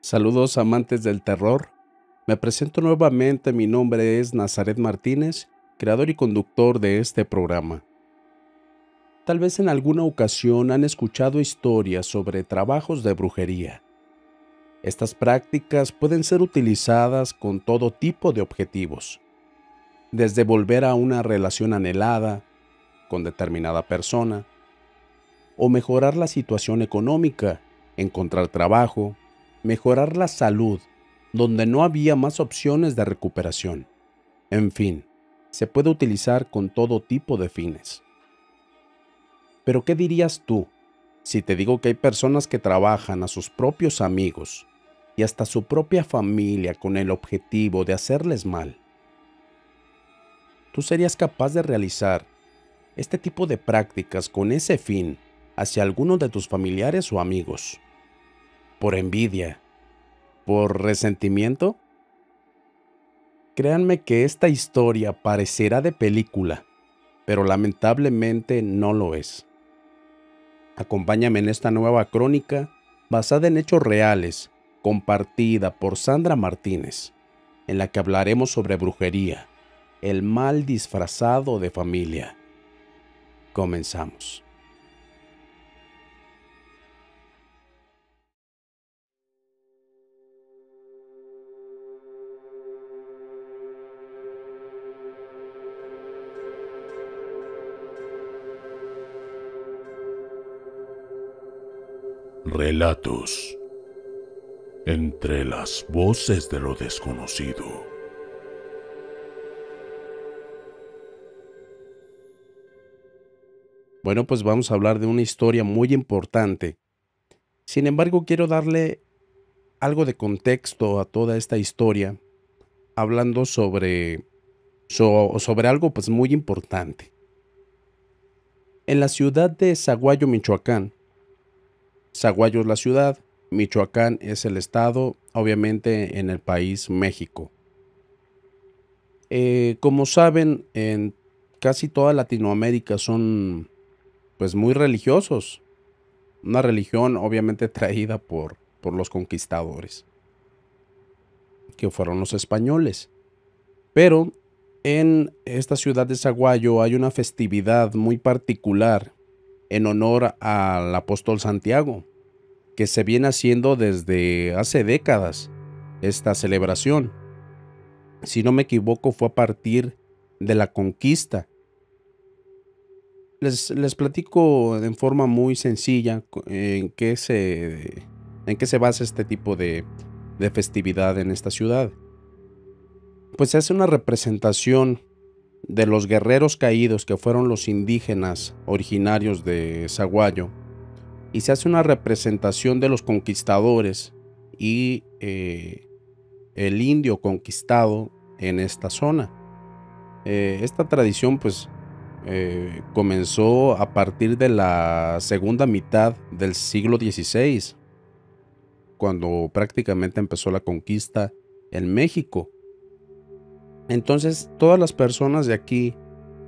Saludos amantes del terror. Me presento nuevamente, mi nombre es Nazaret Martínez, creador y conductor de este programa. Tal vez en alguna ocasión han escuchado historias sobre trabajos de brujería. Estas prácticas pueden ser utilizadas con todo tipo de objetivos, desde volver a una relación anhelada con determinada persona, o mejorar la situación económica, encontrar trabajo, mejorar la salud, donde no había más opciones de recuperación. En fin, se puede utilizar con todo tipo de fines. Pero ¿qué dirías tú si te digo que hay personas que trabajan a sus propios amigos y hasta su propia familia con el objetivo de hacerles mal? ¿Tú serías capaz de realizar este tipo de prácticas con ese fin hacia alguno de tus familiares o amigos? ¿Por envidia? ¿Por resentimiento? Créanme que esta historia parecerá de película, pero lamentablemente no lo es. Acompáñame en esta nueva crónica basada en hechos reales, compartida por Sandra Martínez, en la que hablaremos sobre brujería, el mal disfrazado de familia. Comenzamos. Relatos entre las voces de lo desconocido. Bueno, pues vamos a hablar de una historia muy importante. Sin embargo, quiero darle algo de contexto a toda esta historia, hablando sobre algo pues muy importante. En la ciudad de Zaguayo, Michoacán. Zaguayo es la ciudad, Michoacán es el estado, obviamente en el país México. Como saben, en casi toda Latinoamérica son pues muy religiosos. Una religión obviamente traída por los conquistadores, que fueron los españoles. Pero en esta ciudad de Zaguayo hay una festividad muy particular en honor al apóstol Santiago, que se viene haciendo desde hace décadas esta celebración. Si no me equivoco, fue a partir de la conquista. Les platico en forma muy sencilla en qué se basa este tipo de festividad en esta ciudad. Pues se hace una representación de los guerreros caídos que fueron los indígenas originarios de Zaguayo, y se hace una representación de los conquistadores y el indio conquistado en esta zona. Esta tradición pues comenzó a partir de la segunda mitad del siglo XVI, cuando prácticamente empezó la conquista en México. Entonces todas las personas de aquí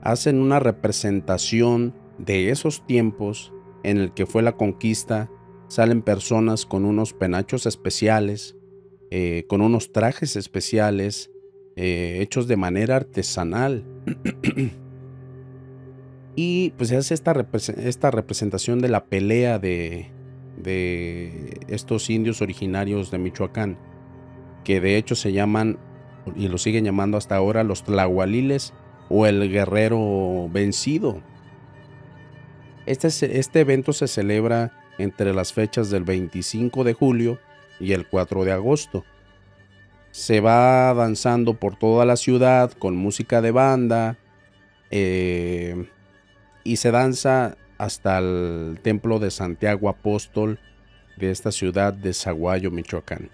hacen una representación de esos tiempos en el que fue la conquista. Salen personas con unos penachos especiales, con unos trajes especiales, hechos de manera artesanal. Y pues se hace esta representación de la pelea de estos indios originarios de Michoacán, que de hecho se llaman, y lo siguen llamando hasta ahora, los tlahualiles o el guerrero vencido. Este evento se celebra entre las fechas del 25 de julio y el 4 de agosto. Se va danzando por toda la ciudad con música de banda, y se danza hasta el templo de Santiago Apóstol de esta ciudad de Zaguayo, Michoacán.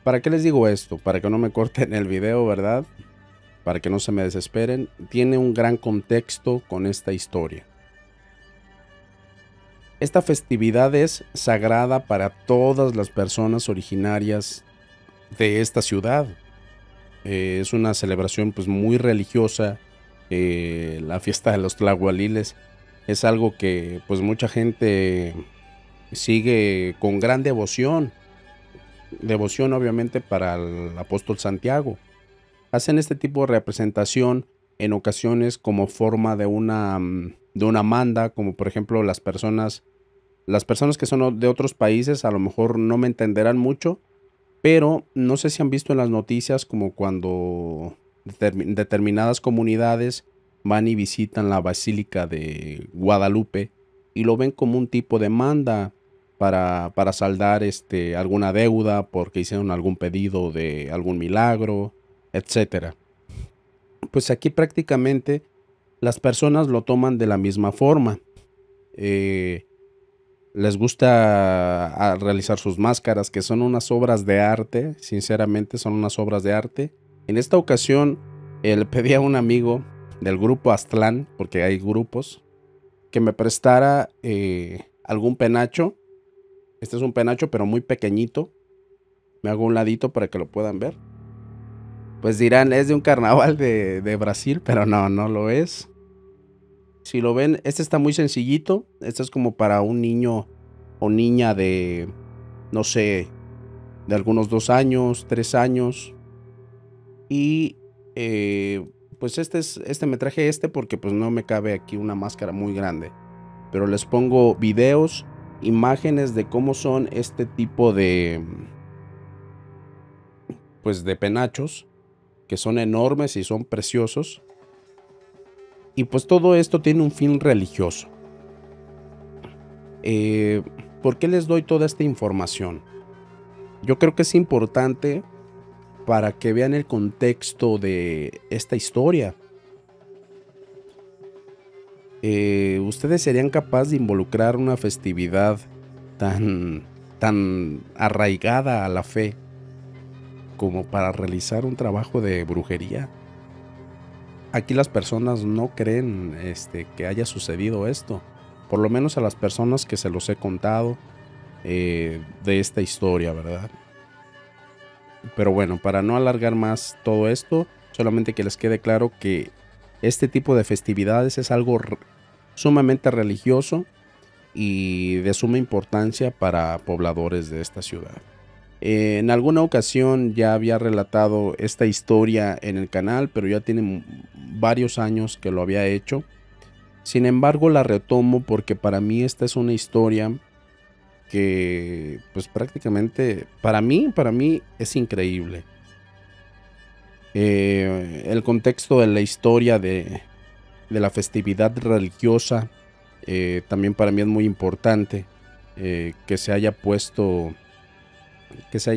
¿Para qué les digo esto? Para que no me corten el video, ¿verdad? Para que no se me desesperen. Tiene un gran contexto con esta historia. Esta festividad es sagrada para todas las personas originarias de esta ciudad. Es una celebración pues muy religiosa. La fiesta de los tlahualiles es algo que pues mucha gente sigue con gran devoción. devoción obviamente para el apóstol Santiago. Hacen este tipo de representación en ocasiones como forma de una manda, como por ejemplo las personas que son de otros países a lo mejor no me entenderán mucho, pero no sé si han visto en las noticias como cuando determinadas comunidades van y visitan la Basílica de Guadalupe y lo ven como un tipo de manda para saldar alguna deuda porque hicieron algún pedido de algún milagro, etcétera. Pues aquí prácticamente las personas lo toman de la misma forma. Eh, Les gusta realizar sus máscaras, que son unas obras de arte, sinceramente son unas obras de arte. En esta ocasión le pedí a un amigo del grupo Aztlán, porque hay grupos, que me prestara algún penacho. Este es un penacho pero muy pequeñito. Me hago un ladito para que lo puedan ver. Pues dirán, es de un carnaval de Brasil, pero no, no lo es. Si lo ven, este está muy sencillito. Este es como para un niño o niña de, no sé, de algunos 2 años, 3 años. Y pues me traje porque pues no me cabe aquí una máscara muy grande. Pero les pongo videos, imágenes de cómo son este tipo pues de penachos, que son enormes y son preciosos. Y pues todo esto tiene un fin religioso. ¿Por qué les doy toda esta información? Yo creo que es importante para que vean el contexto de esta historia. ¿Ustedes serían capaces de involucrar una festividad tan arraigada a la fe como para realizar un trabajo de brujería? Aquí las personas no creen que haya sucedido esto. Por lo menos a las personas que se los he contado de esta historia, ¿verdad? Pero bueno, para no alargar más todo esto, solamente que les quede claro que este tipo de festividades es algo sumamente religioso y de suma importancia para pobladores de esta ciudad. En alguna ocasión ya había relatado esta historia en el canal, pero ya tiene varios años que lo había hecho. Sin embargo, la retomo porque para mí esta es una historia que pues prácticamente para mí es increíble. El contexto de la historia de la festividad religiosa también para mí es muy importante, que se haya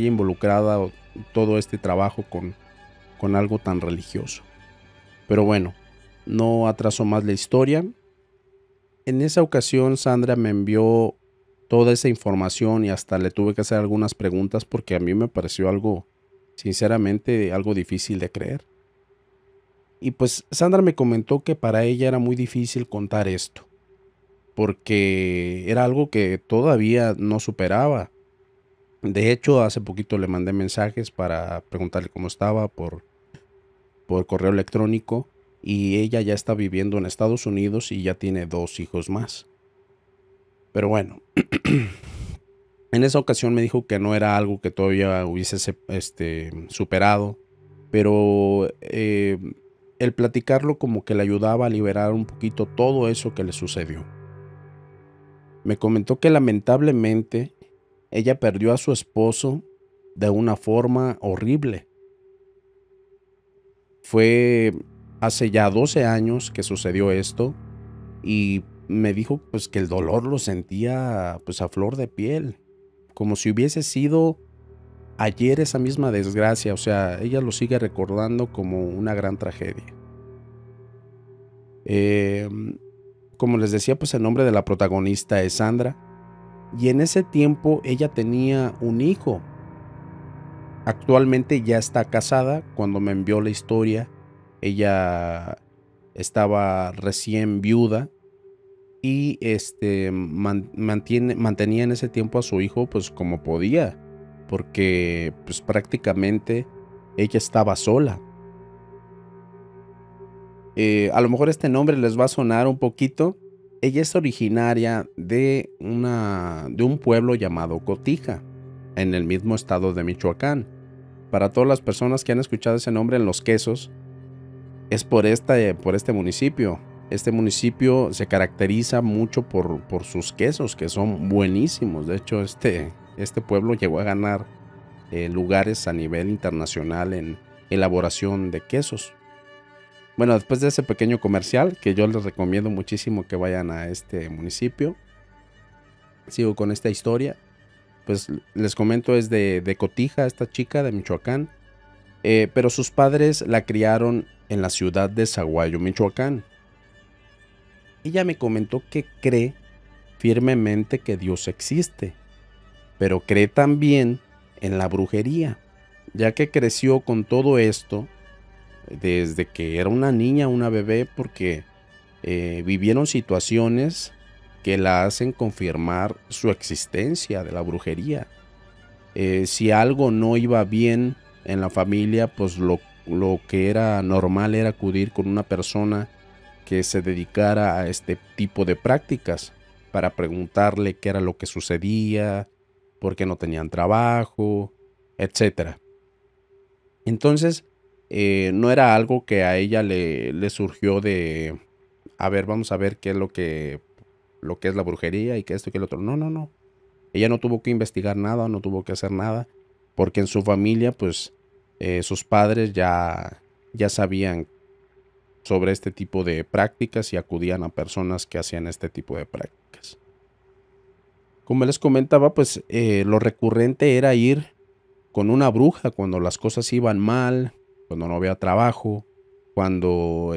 involucrado todo este trabajo con algo tan religioso. Pero bueno, no atraso más la historia. En esa ocasión Sandra me envió toda esa información y hasta le tuve que hacer algunas preguntas porque a mí me pareció algo, sinceramente, algo difícil de creer. Y pues Sandra me comentó que para ella era muy difícil contar esto, porque era algo que todavía no superaba. De hecho, hace poquito le mandé mensajes para preguntarle cómo estaba por correo electrónico y ella ya está viviendo en Estados Unidos y ya tiene 2 hijos más. Pero bueno, en esa ocasión me dijo que no era algo que todavía hubiese superado, pero el platicarlo como que le ayudaba a liberar un poquito todo eso que le sucedió. Me comentó que lamentablemente ella perdió a su esposo de una forma horrible. Fue hace ya 12 años que sucedió esto y me dijo pues que el dolor lo sentía pues a flor de piel, como si hubiese sido ayer esa misma desgracia. O sea, ella lo sigue recordando como una gran tragedia. Como les decía, pues el nombre de la protagonista es Sandra y en ese tiempo ella tenía un hijo. Actualmente ya está casada. Cuando me envió la historia, ella estaba recién viuda y mantenía en ese tiempo a su hijo pues como podía, porque pues prácticamente ella estaba sola. A lo mejor este nombre les va a sonar un poquito. Ella es originaria de un pueblo llamado Cotija. en el mismo estado de Michoacán. Para todas las personas que han escuchado ese nombre en Los Quesos, es por este municipio. Este municipio se caracteriza mucho por sus quesos, que son buenísimos. De hecho, este pueblo llegó a ganar lugares a nivel internacional en elaboración de quesos. Bueno, después de ese pequeño comercial, que yo les recomiendo muchísimo que vayan a este municipio, sigo con esta historia. Pues les comento, es de Cotija, esta chica de Michoacán, pero sus padres la criaron en la ciudad de Zaguayo, Michoacán. Ella me comentó que cree firmemente que Dios existe, pero cree también en la brujería, ya que creció con todo esto desde que era una niña, una bebé, porque vivieron situaciones que la hacen confirmar su existencia de la brujería. Si algo no iba bien en la familia, pues lo que era normal era acudir con una persona que se dedicara a este tipo de prácticas para preguntarle qué era lo que sucedía, por qué no tenían trabajo, etcétera. Entonces, no era algo que a ella le surgió de, a ver, vamos a ver qué es lo que es la brujería y qué esto y qué lo otro. No, no, no. Ella no tuvo que investigar nada, no tuvo que hacer nada, porque en su familia, pues, sus padres ya sabían sobre este tipo de prácticas y acudían a personas que hacían este tipo de prácticas. Como les comentaba, pues, lo recurrente era ir con una bruja cuando las cosas iban mal, cuando no había trabajo, cuando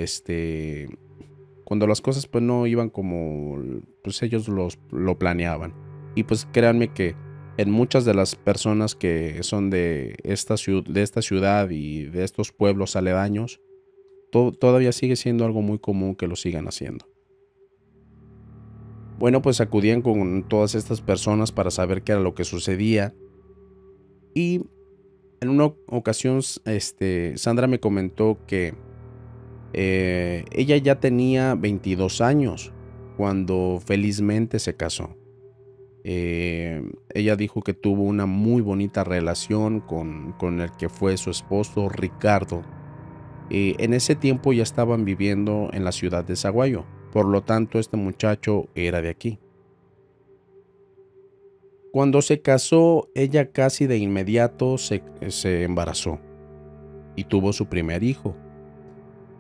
las cosas pues no iban como pues ellos lo planeaban. Y pues créanme que en muchas de las personas que son de esta ciudad y de estos pueblos aledaños, todavía sigue siendo algo muy común que lo sigan haciendo. Bueno, pues acudían con todas estas personas para saber qué era lo que sucedía. Y en una ocasión, Sandra me comentó que ella ya tenía 22 años cuando felizmente se casó. Ella dijo que tuvo una muy bonita relación con el que fue su esposo, Ricardo. En ese tiempo ya estaban viviendo en la ciudad de Zaguayo, por lo tanto este muchacho era de aquí. Cuando se casó, ella casi de inmediato se embarazó y tuvo su primer hijo.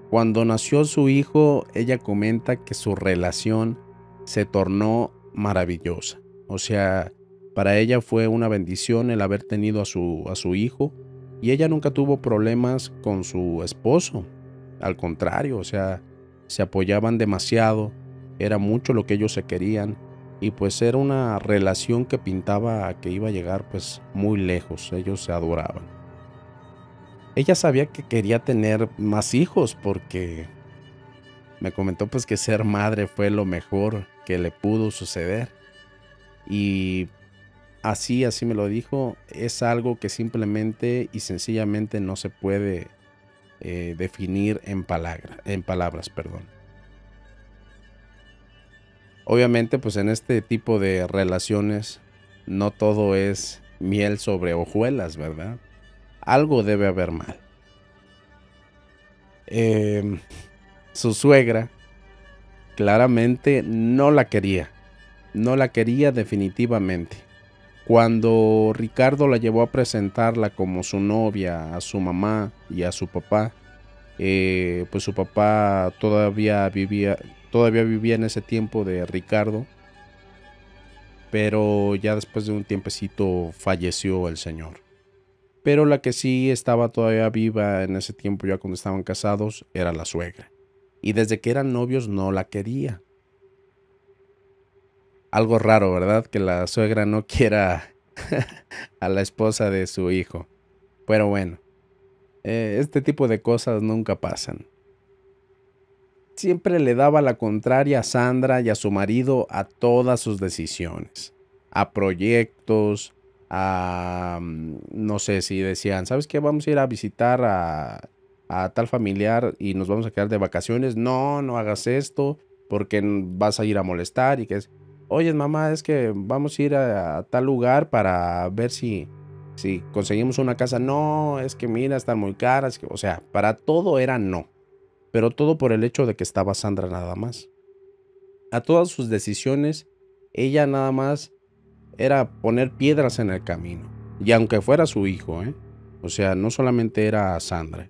Cuando nació su hijo, ella comenta que su relación se tornó maravillosa. O sea, para ella fue una bendición el haber tenido a su hijo, y ella nunca tuvo problemas con su esposo. Al contrario, o sea, se apoyaban demasiado, era mucho lo que ellos se querían, y pues era una relación que pintaba que iba a llegar pues muy lejos. Ellos se adoraban. Ella sabía que quería tener más hijos porque me comentó pues que ser madre fue lo mejor que le pudo suceder. Y así me lo dijo, es algo que simplemente y sencillamente no se puede definir en palabras, perdón. Obviamente pues en este tipo de relaciones no todo es miel sobre hojuelas, ¿verdad? Algo debe haber mal. Su suegra claramente no la quería definitivamente. Cuando Ricardo la llevó a presentarla como su novia a su mamá y a su papá, pues su papá todavía vivía en ese tiempo de Ricardo, pero ya después de un tiempecito falleció el señor. Pero la que sí estaba todavía viva en ese tiempo, ya cuando estaban casados, era la suegra. Y desde que eran novios no la quería. Algo raro, ¿verdad? Que la suegra no quiera a la esposa de su hijo. Pero bueno, este tipo de cosas nunca pasan. Siempre le daba la contraria a Sandra y a su marido a todas sus decisiones. A proyectos, no sé si decían, ¿sabes qué? Vamos a ir a visitar a tal familiar y nos vamos a quedar de vacaciones. No, no hagas esto porque vas a ir a molestar y que es... oye mamá, es que vamos a ir a tal lugar para ver si conseguimos una casa. No, es que mira, están muy caras. O sea, para todo era no. Pero todo por el hecho de que estaba Sandra nada más. A todas sus decisiones, ella nada más era poner piedras en el camino. Y aunque fuera su hijo, ¿eh? O sea, no solamente era Sandra.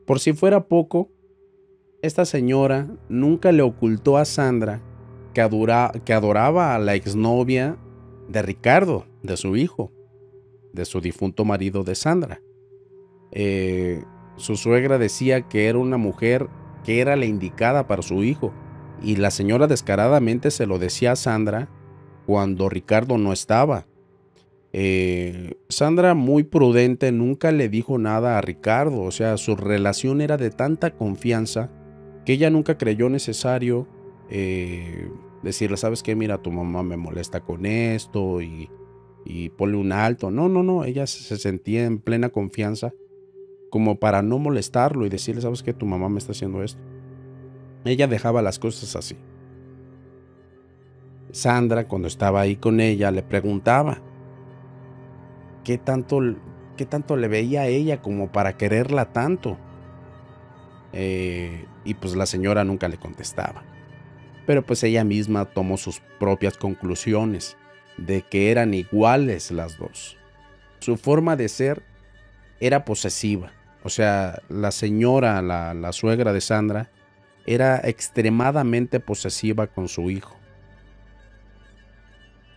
Por si fuera poco, esta señora nunca le ocultó a Sandra que adoraba a la exnovia de Ricardo, de su hijo, de su difunto marido de Sandra. Su suegra decía que era una mujer que era la indicada para su hijo, y la señora descaradamente se lo decía a Sandra cuando Ricardo no estaba. Sandra, muy prudente, nunca le dijo nada a Ricardo. O sea, su relación era de tanta confianza que ella nunca creyó necesario decirle, ¿sabes qué? Mira, tu mamá me molesta con esto y ponle un alto. No, no, no, ella se sentía en plena confianza como para no molestarlo y decirle, ¿sabes qué? Tu mamá me está haciendo esto. Ella dejaba las cosas así. Sandra, cuando estaba ahí con ella, le preguntaba qué tanto le veía a ella como para quererla tanto. Y pues la señora nunca le contestaba. Pero pues ella misma tomó sus propias conclusiones de que eran iguales las dos. Su forma de ser era posesiva. O sea, la señora, la suegra de Sandra, era extremadamente posesiva con su hijo.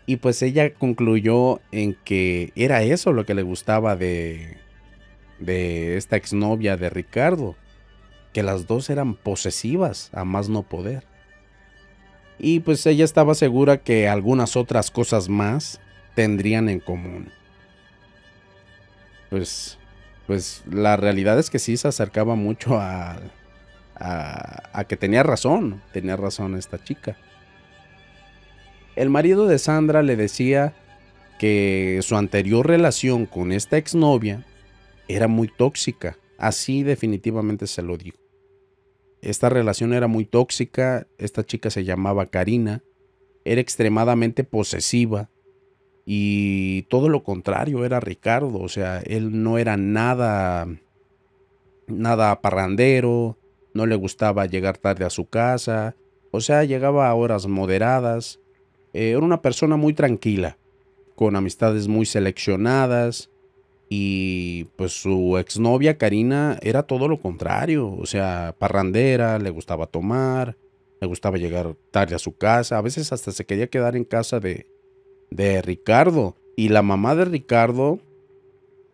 Y pues ella concluyó en que era eso lo que le gustaba de esta exnovia de Ricardo, que las dos eran posesivas a más no poder. Y pues ella estaba segura que algunas otras cosas más tendrían en común. Pues la realidad es que sí se acercaba mucho a que tenía razón esta chica. El marido de Sandra le decía que su anterior relación con esta exnovia era muy tóxica, así definitivamente se lo dijo. Esta relación era muy tóxica, esta chica se llamaba Karina, era extremadamente posesiva y todo lo contrario era Ricardo. O sea, él no era nada parrandero, no le gustaba llegar tarde a su casa, o sea, llegaba a horas moderadas, era una persona muy tranquila, con amistades muy seleccionadas. Y pues su exnovia Karina era todo lo contrario. O sea, parrandera, le gustaba tomar, le gustaba llegar tarde a su casa, a veces hasta se quería quedar en casa de Ricardo. Y la mamá de Ricardo,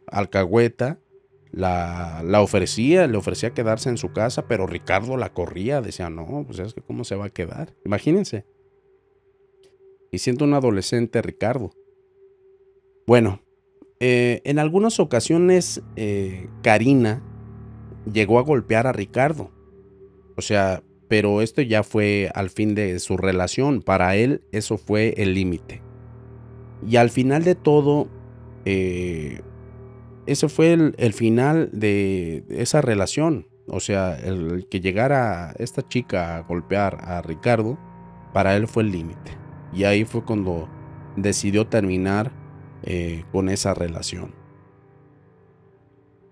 alcahueta, le ofrecía quedarse en su casa, pero Ricardo la corría, decía, no, pues es que cómo se va a quedar. Imagínense. Y siendo un adolescente Ricardo. Bueno, en algunas ocasiones Karina llegó a golpear a Ricardo. O sea, pero esto ya fue al fin de su relación. Para él eso fue el límite. Y al final de todo, ese fue el final de esa relación. O sea, el que llegara esta chica a golpear a Ricardo, para él fue el límite. Y ahí fue cuando decidió terminar con esa relación.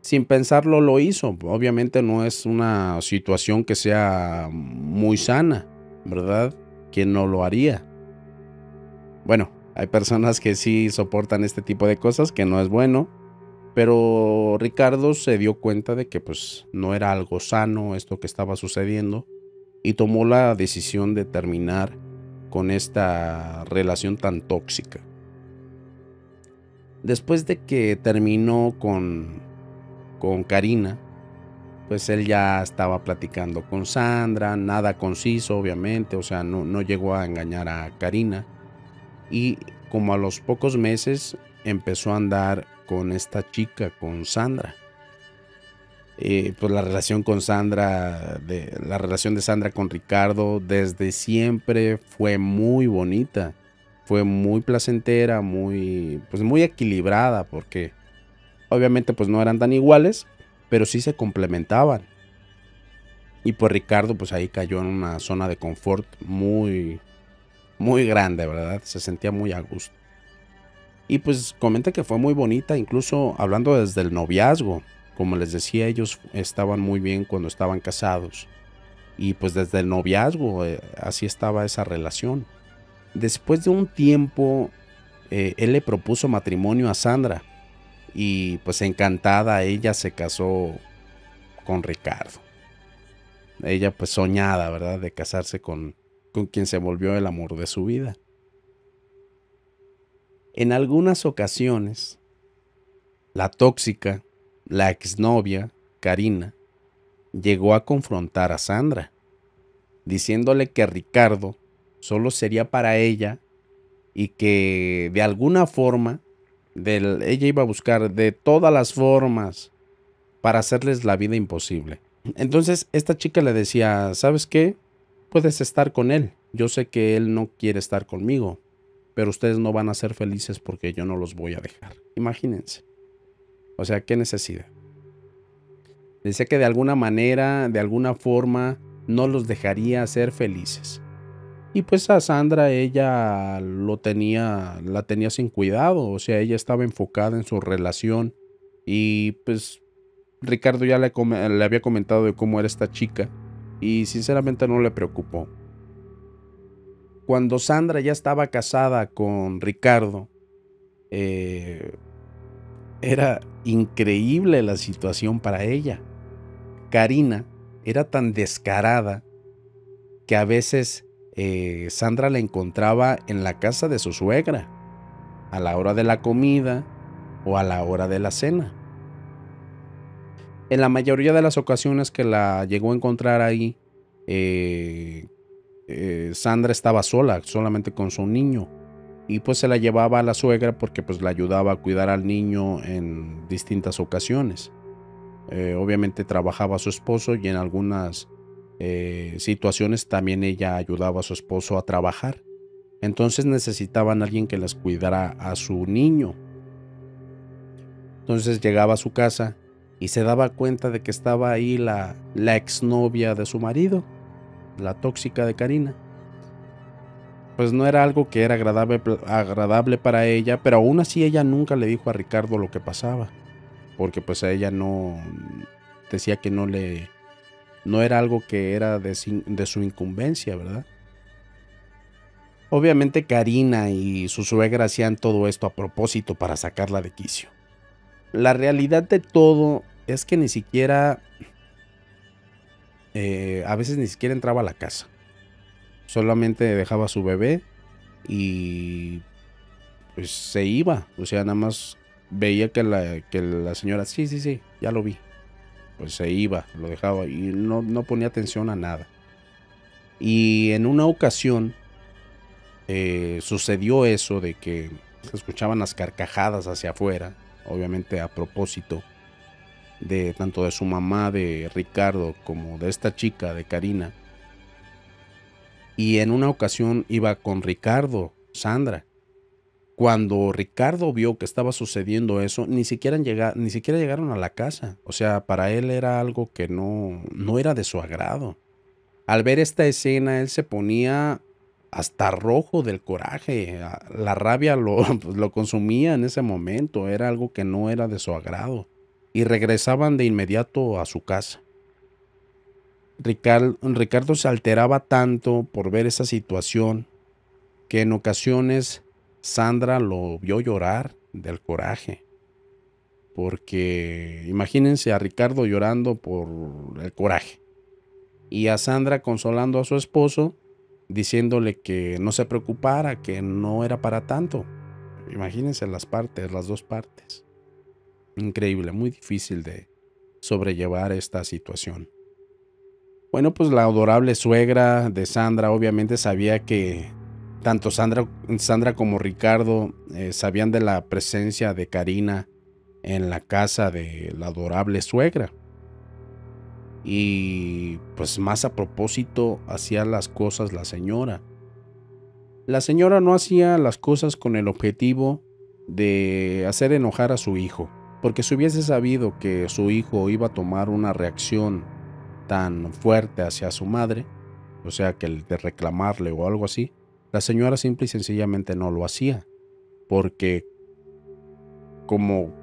Sin pensarlo lo hizo. Obviamente no es una situación que sea muy sana, ¿verdad? ¿Quién no lo haría? Bueno, hay personas que sí soportan este tipo de cosas, que no es bueno, pero Ricardo se dio cuenta de que pues no era algo sano esto que estaba sucediendo y tomó la decisión de terminar con esta relación tan tóxica. Después de que terminó con Karina, pues él ya estaba platicando con Sandra, nada conciso obviamente, o sea, no llegó a engañar a Karina. Y como a los pocos meses empezó a andar con esta chica, con Sandra. Pues la relación de Sandra con Ricardo desde siempre fue muy bonita, fue muy placentera, muy equilibrada, porque obviamente pues no eran tan iguales, pero sí se complementaban. Y pues Ricardo pues ahí cayó en una zona de confort muy muy grande, ¿verdad? Se sentía muy a gusto. Y pues comenta que fue muy bonita, incluso hablando desde el noviazgo. Como les decía, ellos estaban muy bien cuando estaban casados. Y pues desde el noviazgo, así estaba esa relación. Después de un tiempo, él le propuso matrimonio a Sandra. Y pues encantada, ella se casó con Ricardo. Ella pues soñada, ¿verdad? De casarse con quien se volvió el amor de su vida. En algunas ocasiones, la tóxica, la exnovia, Karina, llegó a confrontar a Sandra, diciéndole que Ricardo solo sería para ella y que de alguna forma ella iba a buscar de todas las formas para hacerles la vida imposible. Entonces esta chica le decía, ¿sabes qué? Puedes estar con él. Yo sé que él no quiere estar conmigo, pero ustedes no van a ser felices porque yo no los voy a dejar. Imagínense. O sea, ¿qué necesidad? Decía que de alguna manera, de alguna forma, no los dejaría ser felices. Y pues a Sandra ella la tenía sin cuidado, o sea, ella estaba enfocada en su relación y pues Ricardo ya le había comentado de cómo era esta chica y sinceramente no le preocupó. Cuando Sandra ya estaba casada con Ricardo, era increíble la situación para ella. Karina era tan descarada que a veces Sandra la encontraba en la casa de su suegra, a la hora de la comida o a la hora de la cena. En la mayoría de las ocasiones que la llegó a encontrar ahí, Sandra estaba sola, solamente con su niño. Y pues se la llevaba a la suegra porque pues la ayudaba a cuidar al niño en distintas ocasiones. Obviamente trabajaba su esposo y en algunas situaciones también ella ayudaba a su esposo a trabajar. Entonces necesitaban a alguien que les cuidara a su niño. Entonces llegaba a su casa y se daba cuenta de que estaba ahí la exnovia de su marido, la tóxica de Karina. Pues no era algo que era agradable para ella, pero aún así ella nunca le dijo a Ricardo lo que pasaba, porque pues a ella no decía que no era algo que era de su incumbencia, ¿verdad? Obviamente Karina y su suegra hacían todo esto a propósito para sacarla de quicio. La realidad de todo es que ni siquiera, a veces ni siquiera entraba a la casa. Solamente dejaba a su bebé y pues se iba. O sea, nada más veía que la señora, sí, ya lo vi. Pues se iba, lo dejaba y no ponía atención a nada. Y en una ocasión sucedió eso de que se escuchaban las carcajadas hacia afuera, obviamente a propósito de tanto de su mamá, de Ricardo, como de esta chica, de Karina. Y en una ocasión iba con Ricardo, Sandra. Cuando Ricardo vio que estaba sucediendo eso, ni siquiera llegaron a la casa. O sea, para él era algo que no era de su agrado. Al ver esta escena, él se ponía hasta rojo del coraje. La rabia lo consumía en ese momento. Era algo que no era de su agrado. Y regresaban de inmediato a su casa. Ricardo se alteraba tanto por ver esa situación que en ocasiones Sandra lo vio llorar del coraje. Porque imagínense a Ricardo llorando por el coraje. Y a Sandra consolando a su esposo, diciéndole que no se preocupara, que no era para tanto. Imagínense las dos partes. Increíble, muy difícil de sobrellevar esta situación. Bueno, pues la adorable suegra de Sandra obviamente sabía que tanto Sandra como Ricardo sabían de la presencia de Karina en la casa de la adorable suegra. Y pues más a propósito hacía las cosas la señora. La señora no hacía las cosas con el objetivo de hacer enojar a su hijo, porque si hubiese sabido que su hijo iba a tomar una reacción tan fuerte hacia su madre, o sea que el de reclamarle o algo así, La señora simple y sencillamente no lo hacía, porque como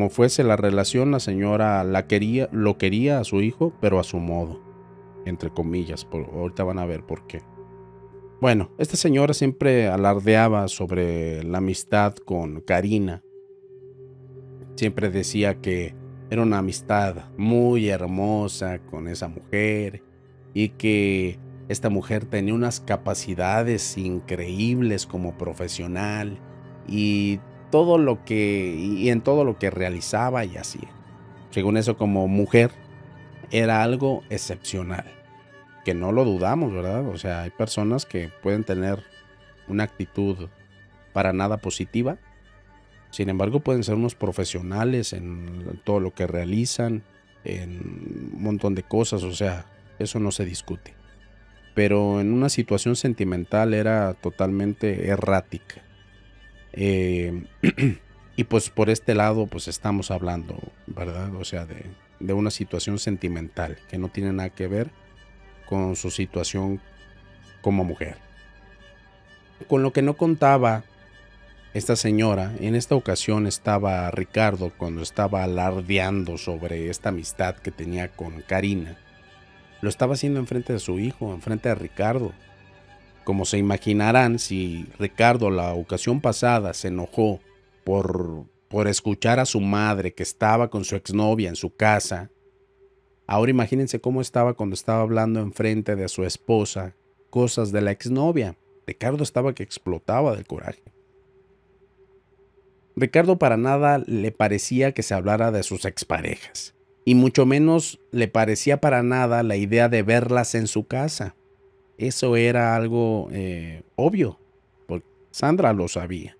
fuese la relación, la señora lo quería a su hijo, pero a su modo, entre comillas. Ahorita van a ver por qué. Bueno, esta señora siempre alardeaba sobre la amistad con Karina. Siempre decía que era una amistad muy hermosa con esa mujer y que esta mujer tenía unas capacidades increíbles como profesional y en todo lo que realizaba y hacía. Según eso, como mujer era algo excepcional, que no lo dudamos, ¿verdad? O sea, hay personas que pueden tener una actitud para nada positiva. Sin embargo, pueden ser unos profesionales en todo lo que realizan, en un montón de cosas, o sea, eso no se discute. Pero en una situación sentimental era totalmente errática. Y pues por este lado, pues estamos hablando, ¿verdad? O sea, de una situación sentimental que no tiene nada que ver con su situación como mujer. Con lo que no contaba esta señora, en esta ocasión estaba Ricardo cuando estaba alardeando sobre esta amistad que tenía con Karina. Lo estaba haciendo enfrente de su hijo, enfrente de Ricardo. Como se imaginarán, si Ricardo la ocasión pasada se enojó por escuchar a su madre que estaba con su exnovia en su casa, ahora imagínense cómo estaba cuando estaba hablando enfrente de su esposa cosas de la exnovia. Ricardo estaba que explotaba del coraje. Ricardo para nada le parecía que se hablara de sus exparejas, y mucho menos le parecía para nada la idea de verlas en su casa. Eso era algo obvio, porque Sandra lo sabía.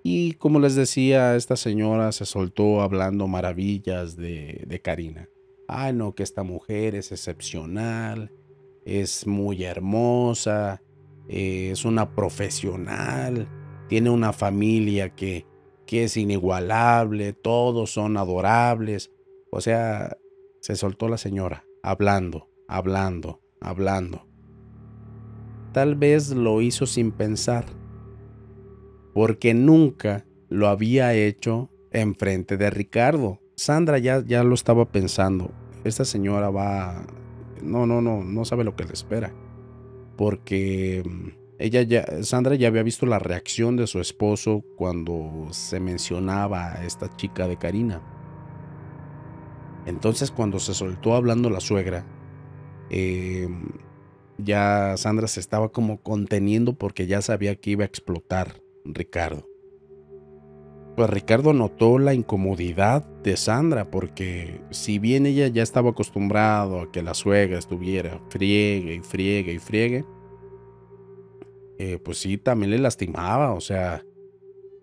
Y como les decía, esta señora se soltó hablando maravillas de Karina. Ay, no, que esta mujer es excepcional, es muy hermosa, es una profesional, tiene una familia que es inigualable, todos son adorables. O sea, se soltó la señora, hablando. Tal vez lo hizo sin pensar, porque nunca lo había hecho enfrente de Ricardo. Sandra ya lo estaba pensando. Esta señora no sabe lo que le espera, porque Sandra ya había visto la reacción de su esposo cuando se mencionaba a esta chica de Karina. Entonces, cuando se soltó hablando la suegra, ya Sandra se estaba como conteniendo porque ya sabía que iba a explotar Ricardo. Pues Ricardo notó la incomodidad de Sandra, porque si bien ella ya estaba acostumbrado a que la suegra estuviera friegue, pues sí, también le lastimaba. O sea,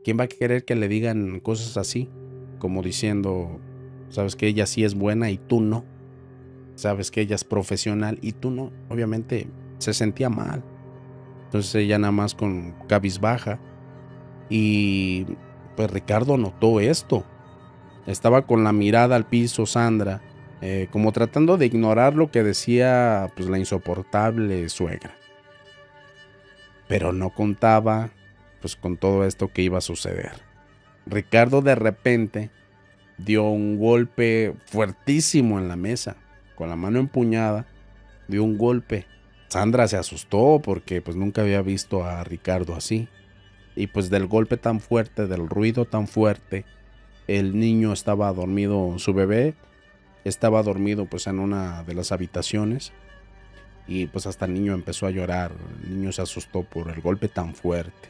¿quién va a querer que le digan cosas así? Como diciendo, sabes que ella sí es buena y tú no. Sabes que ella es profesional y tú no. Obviamente se sentía mal. Entonces ella nada más con cabizbaja. Y pues Ricardo notó esto. Estaba con la mirada al piso Sandra, como tratando de ignorar lo que decía pues la insoportable suegra. Pero no contaba pues con todo esto que iba a suceder. Ricardo de repente dio un golpe fuertísimo en la mesa. Con la mano empuñada dio un golpe. Sandra se asustó porque pues nunca había visto a Ricardo así. Y pues del golpe tan fuerte, del ruido tan fuerte, el niño estaba dormido, su bebé estaba dormido pues en una de las habitaciones. Y pues hasta el niño empezó a llorar. El niño se asustó por el golpe tan fuerte.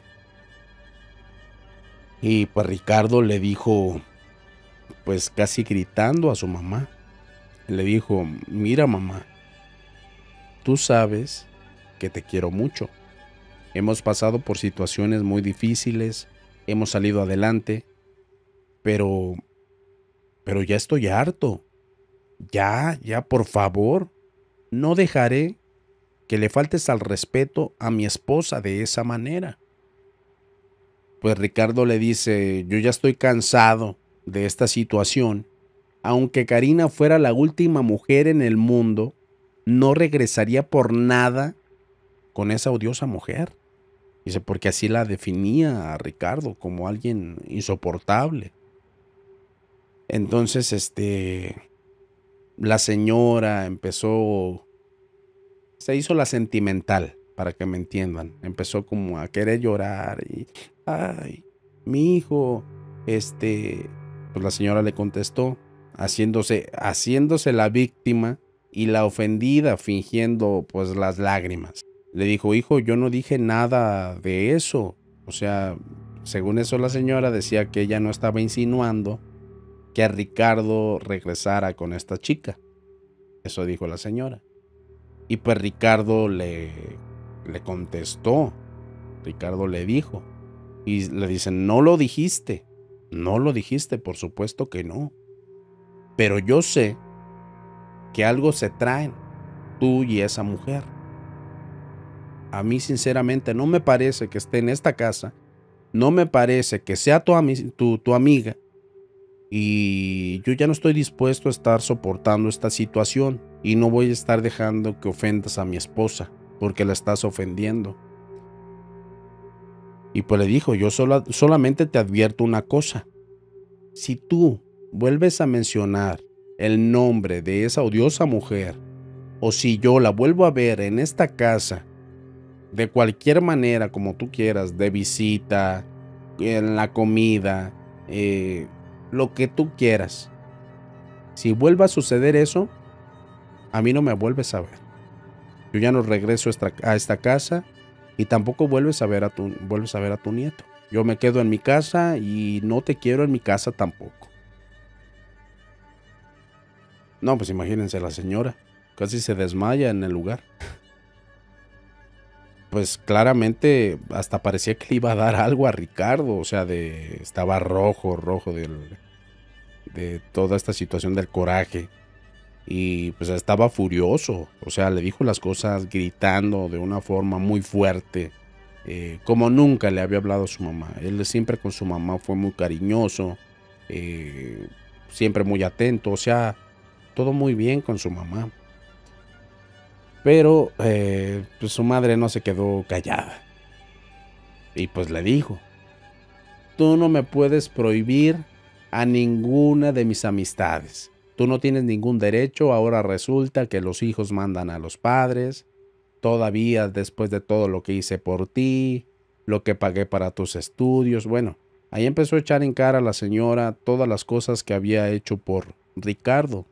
Y pues Ricardo le dijo, pues casi gritando a su mamá, le dijo, mira mamá, tú sabes que te quiero mucho. Hemos pasado por situaciones muy difíciles, hemos salido adelante, pero ya estoy harto. Ya, por favor, no dejaré que le faltes al respeto a mi esposa de esa manera. Pues Ricardo le dice, yo ya estoy cansado de esta situación. Aunque Karina fuera la última mujer en el mundo, no regresaría por nada con esa odiosa mujer. Dice, porque así la definía a Ricardo, como alguien insoportable. Entonces, la señora se hizo la sentimental, para que me entiendan. Empezó como a querer llorar y, ay, mi hijo, pues la señora le contestó, haciéndose la víctima y la ofendida, fingiendo pues las lágrimas. Le dijo, hijo, yo no dije nada de eso. O sea, según eso la señora decía que ella no estaba insinuando que a Ricardo regresara con esta chica. Eso dijo la señora. Y pues Ricardo le contestó. Ricardo le dijo. Y le dicen, no lo dijiste. No lo dijiste, por supuesto que no. Pero yo sé que algo se traen, tú y esa mujer. A mí sinceramente no me parece que esté en esta casa. No me parece que sea tu amiga. Y yo ya no estoy dispuesto a estar soportando esta situación. Y no voy a estar dejando que ofendas a mi esposa, porque la estás ofendiendo. Y pues le dijo, yo solamente te advierto una cosa. Si tú vuelves a mencionar el nombre de esa odiosa mujer, o si yo la vuelvo a ver en esta casa, de cualquier manera como tú quieras, de visita, en la comida, lo que tú quieras, si vuelve a suceder eso, a mí no me vuelves a ver. Yo ya no regreso a esta casa y tampoco vuelves a ver a tu nieto. Yo me quedo en mi casa y no te quiero en mi casa tampoco. No, pues imagínense, la señora casi se desmaya en el lugar. Pues claramente hasta parecía que le iba a dar algo a Ricardo, o sea, estaba rojo de toda esta situación del coraje. Y pues estaba furioso, o sea, le dijo las cosas gritando de una forma muy fuerte, como nunca le había hablado a su mamá. Él siempre con su mamá fue muy cariñoso, siempre muy atento, o sea, todo muy bien con su mamá. Pero pues su madre no se quedó callada. Y pues le dijo, tú no me puedes prohibir a ninguna de mis amistades. Tú no tienes ningún derecho, ahora resulta que los hijos mandan a los padres. Todavía después de todo lo que hice por ti, lo que pagué para tus estudios. Bueno, ahí empezó a echar en cara a la señora todas las cosas que había hecho por Ricardo.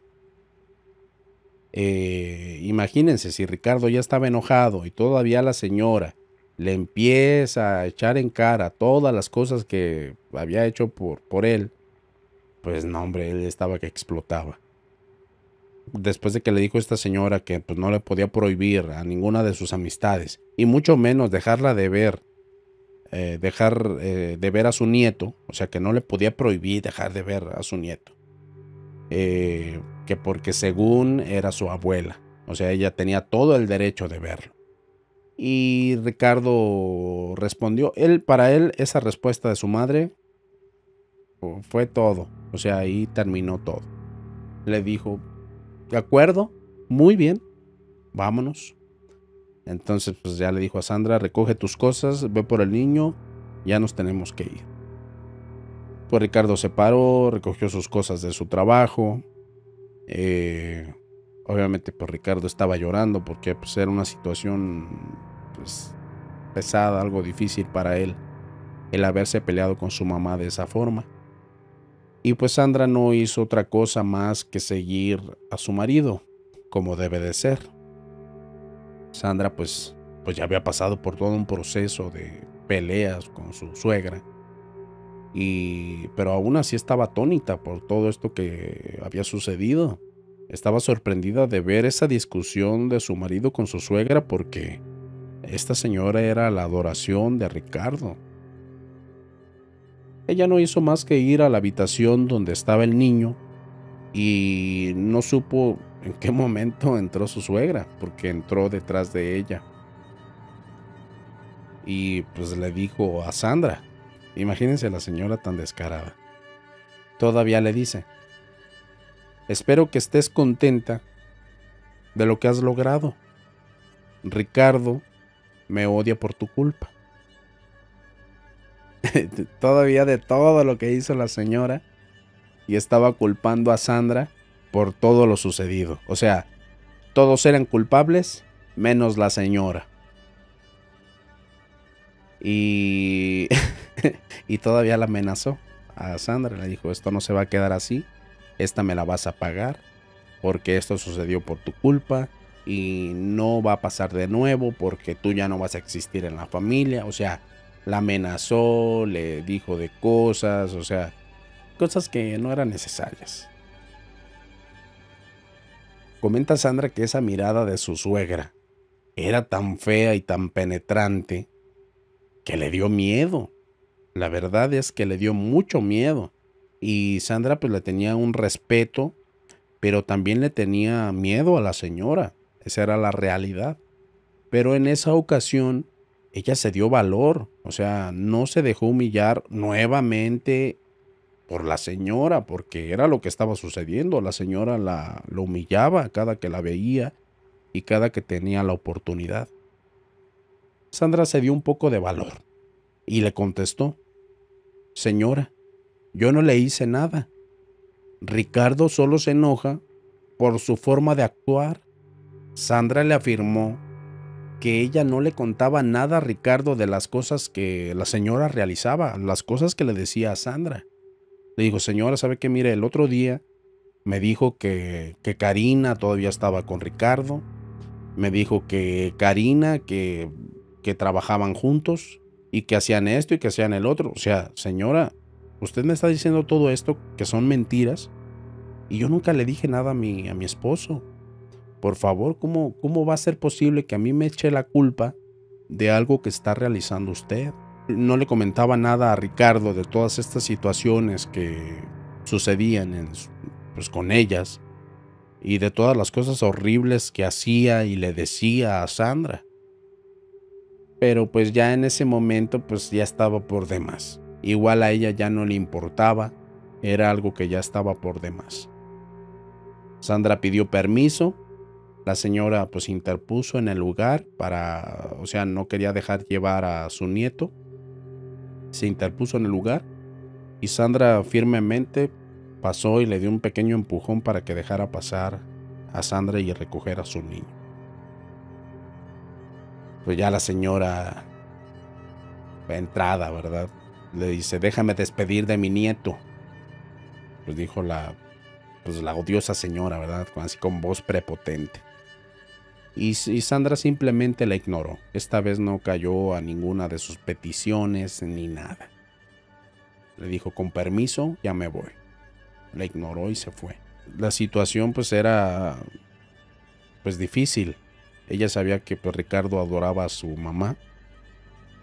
Imagínense, si Ricardo ya estaba enojado y todavía la señora le empieza a echar en cara todas las cosas que había hecho por él, pues no, hombre, él estaba que explotaba. Después de que le dijo a esta señora que pues no le podía prohibir a ninguna de sus amistades y mucho menos dejarla de ver, de ver a su nieto, o sea que no le podía prohibir dejar de ver a su nieto, que porque según era su abuela, o sea ella tenía todo el derecho de verlo. Y Ricardo respondió, para él esa respuesta de su madre fue todo, o sea ahí terminó todo. Le dijo, de acuerdo, muy bien, vámonos. Entonces pues ya le dijo a Sandra, recoge tus cosas, ve por el niño, ya nos tenemos que ir. Pues Ricardo se paró, recogió sus cosas de su trabajo. Obviamente pues Ricardo estaba llorando porque pues era una situación pues pesada, algo difícil para él, el haberse peleado con su mamá de esa forma. Y pues Sandra no hizo otra cosa más que seguir a su marido, como debe de ser. Sandra pues ya había pasado por todo un proceso de peleas con su suegra. Pero aún así estaba atónita por todo esto que había sucedido. Estaba sorprendida de ver esa discusión de su marido con su suegra porque esta señora era la adoración de Ricardo. Ella no hizo más que ir a la habitación donde estaba el niño y no supo en qué momento entró su suegra, porque entró detrás de ella. Y pues le dijo a Sandra, imagínense la señora tan descarada. Todavía le dice, espero que estés contenta de lo que has logrado. Ricardo me odia por tu culpa. Todavía de todo lo que hizo la señora, y estaba culpando a Sandra por todo lo sucedido. O sea, todos eran culpables, menos la señora. Y, y todavía la amenazó a Sandra. Le dijo, esto no se va a quedar así. Esta me la vas a pagar porque esto sucedió por tu culpa. Y no va a pasar de nuevo porque tú ya no vas a existir en la familia. O sea, la amenazó, le dijo de cosas. O sea, cosas que no eran necesarias. Comenta Sandra que esa mirada de su suegra era tan fea y tan penetrante que le dio miedo. La verdad es que le dio mucho miedo. Y Sandra pues le tenía un respeto, pero también le tenía miedo a la señora. Esa era la realidad. Pero en esa ocasión ella se dio valor. O sea, no se dejó humillar nuevamente por la señora, porque era lo que estaba sucediendo. La señora lo humillaba cada que la veía y cada que tenía la oportunidad. Sandra se dio un poco de valor y le contestó, señora, yo no le hice nada. Ricardo solo se enoja por su forma de actuar. Sandra le afirmó que ella no le contaba nada a Ricardo de las cosas que la señora realizaba, las cosas que le decía a Sandra. Le dijo, señora, ¿sabe qué? Mire, el otro día me dijo que Karina todavía estaba con Ricardo. Me dijo que Karina, que trabajaban juntos y que hacían esto y que hacían el otro. O sea, señora, usted me está diciendo todo esto que son mentiras y yo nunca le dije nada a mi esposo. Por favor, ¿cómo va a ser posible que a mí me eche la culpa de algo que está realizando usted? No le comentaba nada a Ricardo de todas estas situaciones que sucedían pues con ellas y de todas las cosas horribles que hacía y le decía a Sandra. Pero pues ya en ese momento pues ya estaba por demás. Igual a ella ya no le importaba, era algo que ya estaba por demás. Sandra pidió permiso, la señora pues interpuso en el lugar o sea, no quería dejar llevar a su nieto. Se interpuso en el lugar y Sandra firmemente pasó y le dio un pequeño empujón para que dejara pasar a Sandra y recoger a su niño. Pues ya la señora, entrada, ¿verdad? Le dice, déjame despedir de mi nieto. Pues dijo la odiosa señora, ¿verdad? Así con voz prepotente. Y Sandra simplemente la ignoró. Esta vez no cayó a ninguna de sus peticiones ni nada. Le dijo, con permiso, ya me voy. La ignoró y se fue. La situación pues era pues difícil. Ella sabía que pues Ricardo adoraba a su mamá.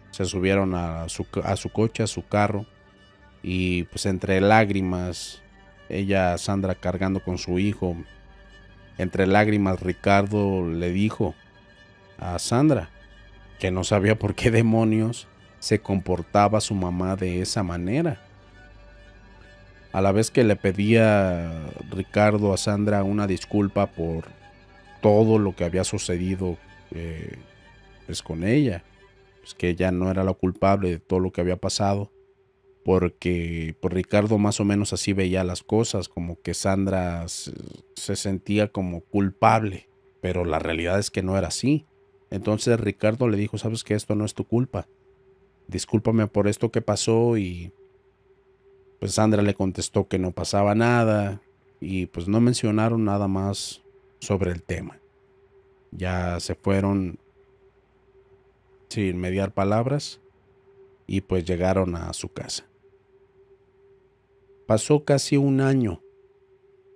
Se subieron a su coche, a su carro. Y pues entre lágrimas, Sandra cargando con su hijo, entre lágrimas Ricardo le dijo a Sandra que no sabía por qué demonios se comportaba su mamá de esa manera. A la vez que le pedía Ricardo a Sandra una disculpa por todo lo que había sucedido pues con ella, pues que ella no era la culpable de todo lo que había pasado, porque pues Ricardo más o menos así veía las cosas, como que Sandra se sentía como culpable, pero la realidad es que no era así. Entonces Ricardo le dijo, sabes que esto no es tu culpa, discúlpame por esto que pasó. Y pues Sandra le contestó que no pasaba nada y pues no mencionaron nada más sobre el tema. Ya se fueron sin mediar palabras y pues llegaron a su casa. Pasó casi un año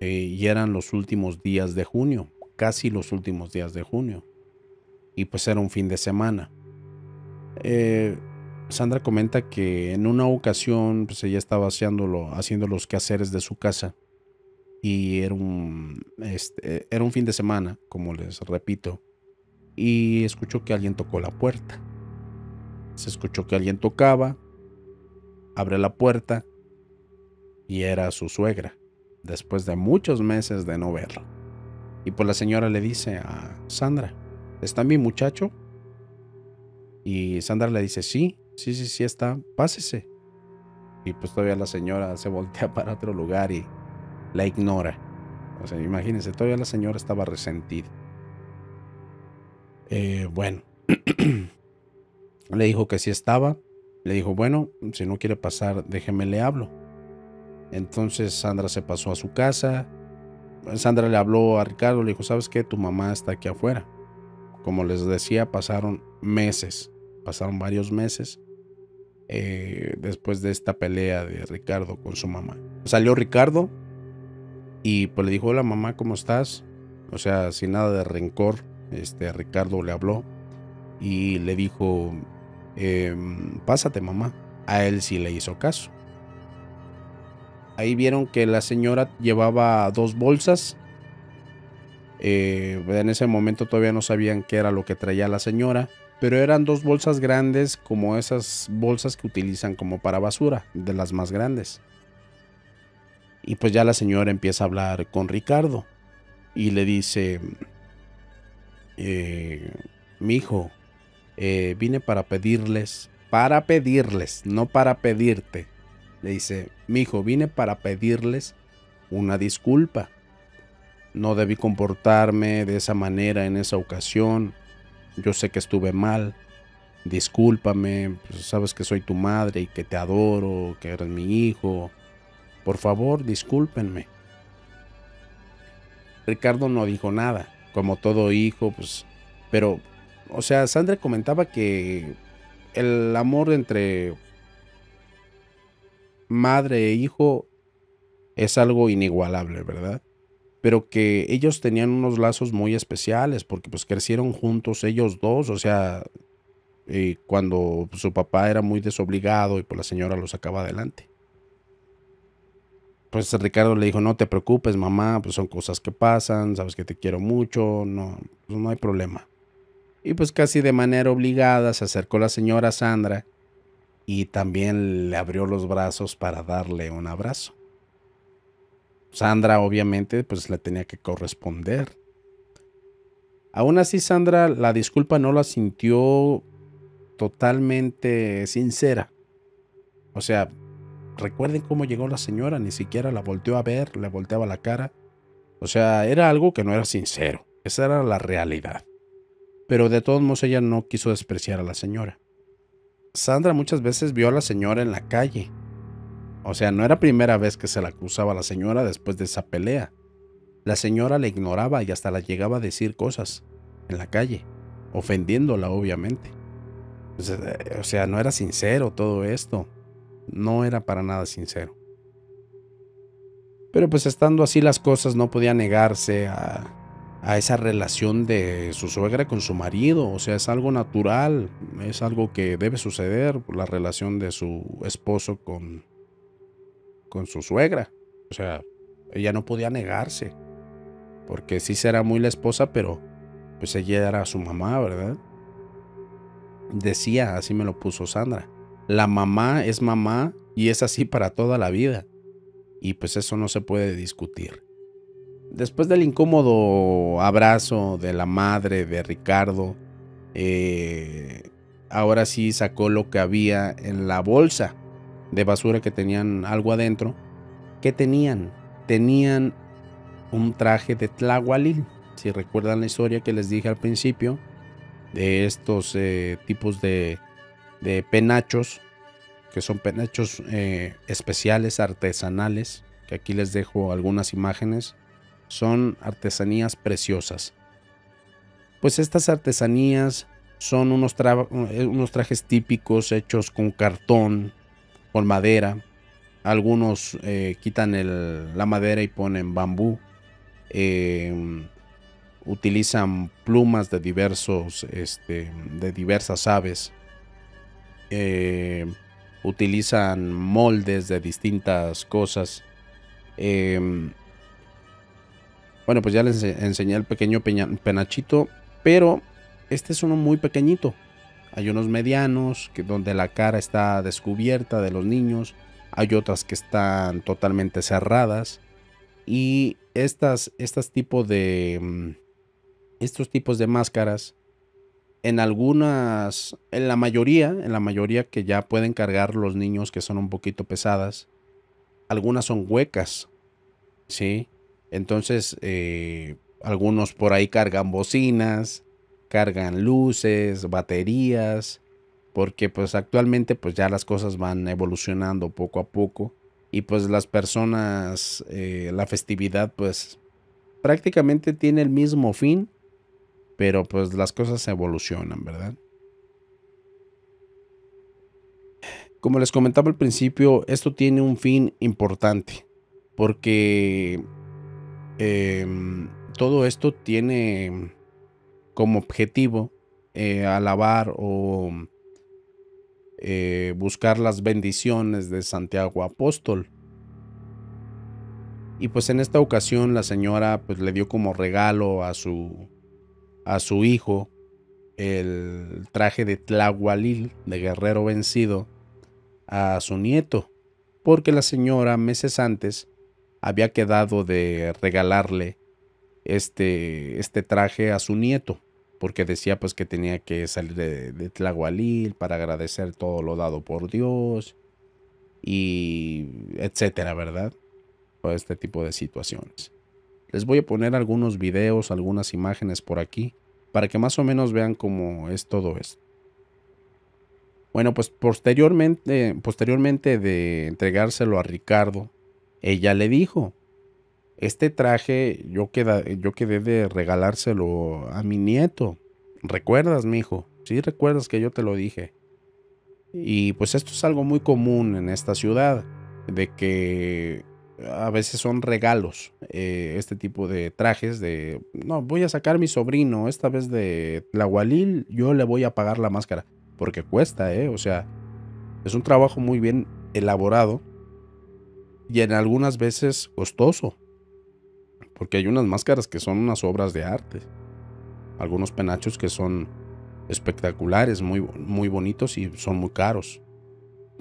y eran los últimos días de junio, casi los últimos días de junio. Y pues era un fin de semana. Sandra comenta que en una ocasión pues ella estaba haciendo los quehaceres de su casa y era un fin de semana, como les repito, y escuchó que alguien tocó la puerta. Se escuchó que alguien tocaba, abre la puerta y era su suegra, después de muchos meses de no verla. Y pues la señora le dice a Sandra, ¿está mi muchacho? Y Sandra le dice, sí está, pásese. Y pues todavía la señora se voltea para otro lugar y la ignora. O sea, imagínense, todavía la señora estaba resentida. Bueno, le dijo que sí estaba. Le dijo, bueno, si no quiere pasar, déjeme le hablo. Entonces Sandra se pasó a su casa. Sandra le habló a Ricardo, le dijo, ¿sabes qué? Tu mamá está aquí afuera. Como les decía, pasaron varios meses después de esta pelea de Ricardo con su mamá. Salió Ricardo y pues le dijo, hola mamá, ¿cómo estás? O sea, sin nada de rencor, Ricardo le habló y le dijo, pásate mamá. A él sí le hizo caso. Ahí vieron que la señora llevaba 2 bolsas. En ese momento todavía no sabían qué era lo que traía la señora, pero eran 2 bolsas grandes, como esas bolsas que utilizan como para basura, de las más grandes. Y pues ya la señora empieza a hablar con Ricardo y le dice, mi hijo, vine para pedirles, no para pedirte. Le dice, mi hijo, vine para pedirles una disculpa. No debí comportarme de esa manera en esa ocasión. Yo sé que estuve mal. Discúlpame, pues sabes que soy tu madre y que te adoro, que eres mi hijo. Por favor, discúlpenme. Ricardo no dijo nada, como todo hijo, pues, pero, o sea, Sandra comentaba que el amor entre madre e hijo es algo inigualable, ¿verdad? Pero que ellos tenían unos lazos muy especiales porque pues crecieron juntos ellos dos, o sea, cuando su papá era muy desobligado y pues la señora lo sacaba adelante. Pues Ricardo le dijo, no te preocupes mamá, pues son cosas que pasan, sabes que te quiero mucho, no, pues no hay problema. Y pues casi de manera obligada se acercó la señora Sandra y también le abrió los brazos para darle un abrazo. Sandra obviamente pues le tenía que corresponder. Aún así Sandra la disculpa no la sintió totalmente sincera. O sea, recuerden cómo llegó la señora, ni siquiera la volteó a ver, le volteaba la cara. O sea, era algo que no era sincero, esa era la realidad. Pero de todos modos ella no quiso despreciar a la señora. Sandra muchas veces vio a la señora en la calle. O sea, no era primera vez que se la acusaba a la señora después de esa pelea. La señora le ignoraba y hasta la llegaba a decir cosas en la calle, ofendiéndola obviamente. O sea, no era sincero todo esto. No era para nada sincero. Pero pues estando así las cosas no podía negarse a esa relación de su suegra con su marido. O sea, es algo natural, es algo que debe suceder, la relación de su esposo con su suegra. O sea, ella no podía negarse, porque sí será muy la esposa, pero pues ella era su mamá, ¿verdad? Decía, así me lo puso Sandra, la mamá es mamá y es así para toda la vida. Y pues eso no se puede discutir. Después del incómodo abrazo de la madre de Ricardo, ahora sí sacó lo que había en la bolsa de basura que tenían algo adentro. ¿Qué tenían? Tenían un traje de tlahualil. Si recuerdan la historia que les dije al principio, de estos tipos de penachos, que son penachos especiales, artesanales, que aquí les dejo algunas imágenes. Son artesanías preciosas. Pues estas artesanías son unos trajes típicos hechos con cartón, con madera. Algunos quitan la madera y ponen bambú. Utilizan plumas de diversas aves. Utilizan moldes de distintas cosas. Bueno, pues ya les enseñé el pequeño penachito, pero este es uno muy pequeñito. Hay unos medianos donde la cara está descubierta de los niños. Hay otras que están totalmente cerradas. Y estos tipos de máscaras en la mayoría que ya pueden cargar los niños que son un poquito pesadas, algunas son huecas, ¿sí? Entonces, algunos por ahí cargan bocinas, cargan luces, baterías, porque pues actualmente pues ya las cosas van evolucionando poco a poco y pues las personas, la festividad pues prácticamente tiene el mismo fin, pero pues las cosas evolucionan, ¿verdad? Como les comentaba al principio, esto tiene un fin importante, porque todo esto tiene como objetivo alabar o buscar las bendiciones de Santiago Apóstol. Y pues en esta ocasión la señora pues le dio como regalo a su hijo el traje de Tlahualil, de guerrero vencido, a su nieto, porque la señora meses antes había quedado de regalarle este traje a su nieto, porque decía pues que tenía que salir de Tlahualil para agradecer todo lo dado por Dios y etcétera, ¿verdad? Todo este tipo de situaciones. Les voy a poner algunos videos, algunas imágenes por aquí, para que más o menos vean cómo es todo esto. Bueno, pues posteriormente de entregárselo a Ricardo, ella le dijo, este traje yo quedé de regalárselo a mi nieto. ¿Recuerdas, mijo? Sí, recuerdas que yo te lo dije. Y pues esto es algo muy común en esta ciudad, de que a veces son regalos, este tipo de trajes de, no, voy a sacar a mi sobrino, esta vez de Tlahualil, yo le voy a pagar la máscara, porque cuesta, o sea, es un trabajo muy bien elaborado y en algunas veces costoso, porque hay unas máscaras que son unas obras de arte, algunos penachos que son espectaculares, muy, muy bonitos y son muy caros.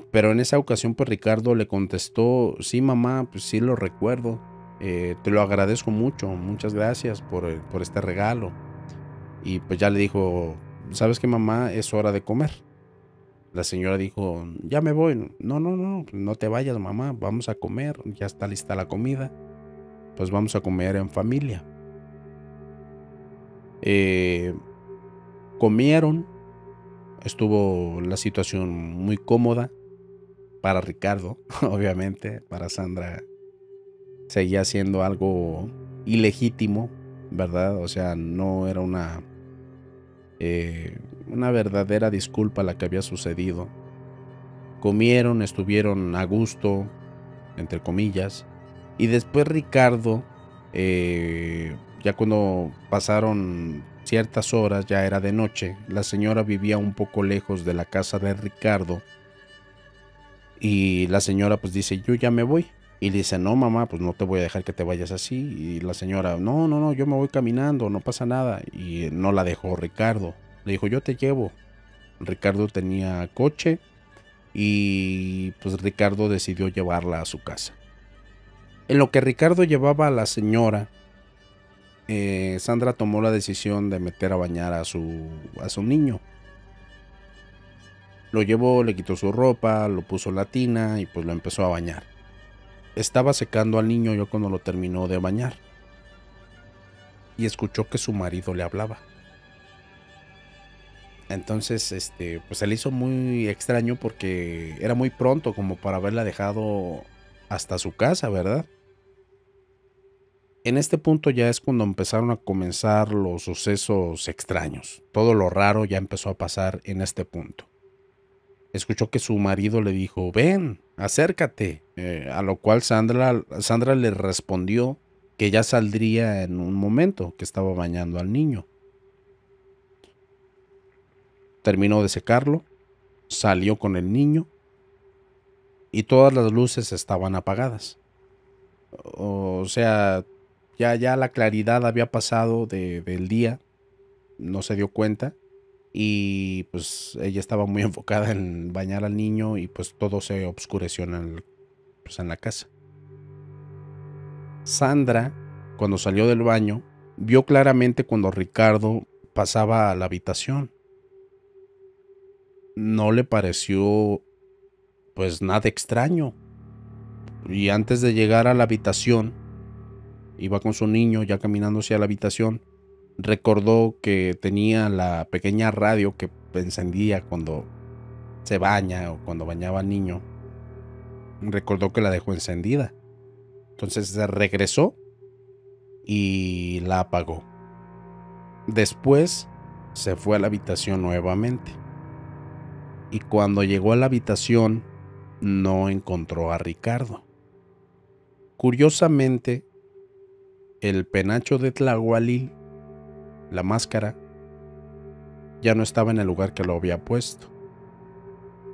Pero en esa ocasión pues Ricardo le contestó, sí mamá, pues sí lo recuerdo, te lo agradezco mucho, muchas gracias por este regalo. Y pues ya le dijo, ¿sabes qué mamá? Es hora de comer. La señora dijo, ya me voy. No, no, no, no te vayas mamá, vamos a comer, ya está lista la comida, pues vamos a comer en familia. Comieron, estuvo la situación muy cómoda para Ricardo, obviamente, para Sandra seguía siendo algo ilegítimo, ¿verdad? O sea, no era una verdadera disculpa la que había sucedido. Comieron, estuvieron a gusto, entre comillas, y después Ricardo, ya cuando pasaron ciertas horas, ya era de noche, la señora vivía un poco lejos de la casa de Ricardo, y la señora pues dice, yo ya me voy. Y le dice, no mamá, pues no te voy a dejar que te vayas así. Y la señora, no, no, no, yo me voy caminando, no pasa nada. Y no la dejó Ricardo. Le dijo, yo te llevo. Ricardo tenía coche y pues Ricardo decidió llevarla a su casa. En lo que Ricardo llevaba a la señora, Sandra tomó la decisión de meter a bañar a su niño. Lo llevó, le quitó su ropa, lo puso en la tina y pues lo empezó a bañar. Estaba secando al niño yo cuando lo terminó de bañar y escuchó que su marido le hablaba. Entonces, pues se le hizo muy extraño porque era muy pronto como para haberla dejado hasta su casa, ¿verdad? En este punto ya es cuando empezaron a comenzar los sucesos extraños. Todo lo raro ya empezó a pasar en este punto. Escuchó que su marido le dijo, ven, acércate, a lo cual Sandra le respondió que ya saldría en un momento, que estaba bañando al niño. Terminó de secarlo, salió con el niño y todas las luces estaban apagadas. O sea, ya la claridad había pasado del día, no se dio cuenta y pues ella estaba muy enfocada en bañar al niño y pues todo se oscureció en la casa. Sandra, cuando salió del baño, vio claramente cuando Ricardo pasaba a la habitación no le pareció pues nada extraño. Y antes de llegar a la habitación, iba con su niño ya caminando hacia la habitación, recordó que tenía la pequeña radio que encendía cuando se baña o cuando bañaba al niño. Recordó que la dejó encendida. Entonces se regresó y la apagó. Después se fue a la habitación nuevamente. Y cuando llegó a la habitación no encontró a Ricardo. Curiosamente, el penacho de Tlahualil, la máscara, ya no estaba en el lugar que lo había puesto.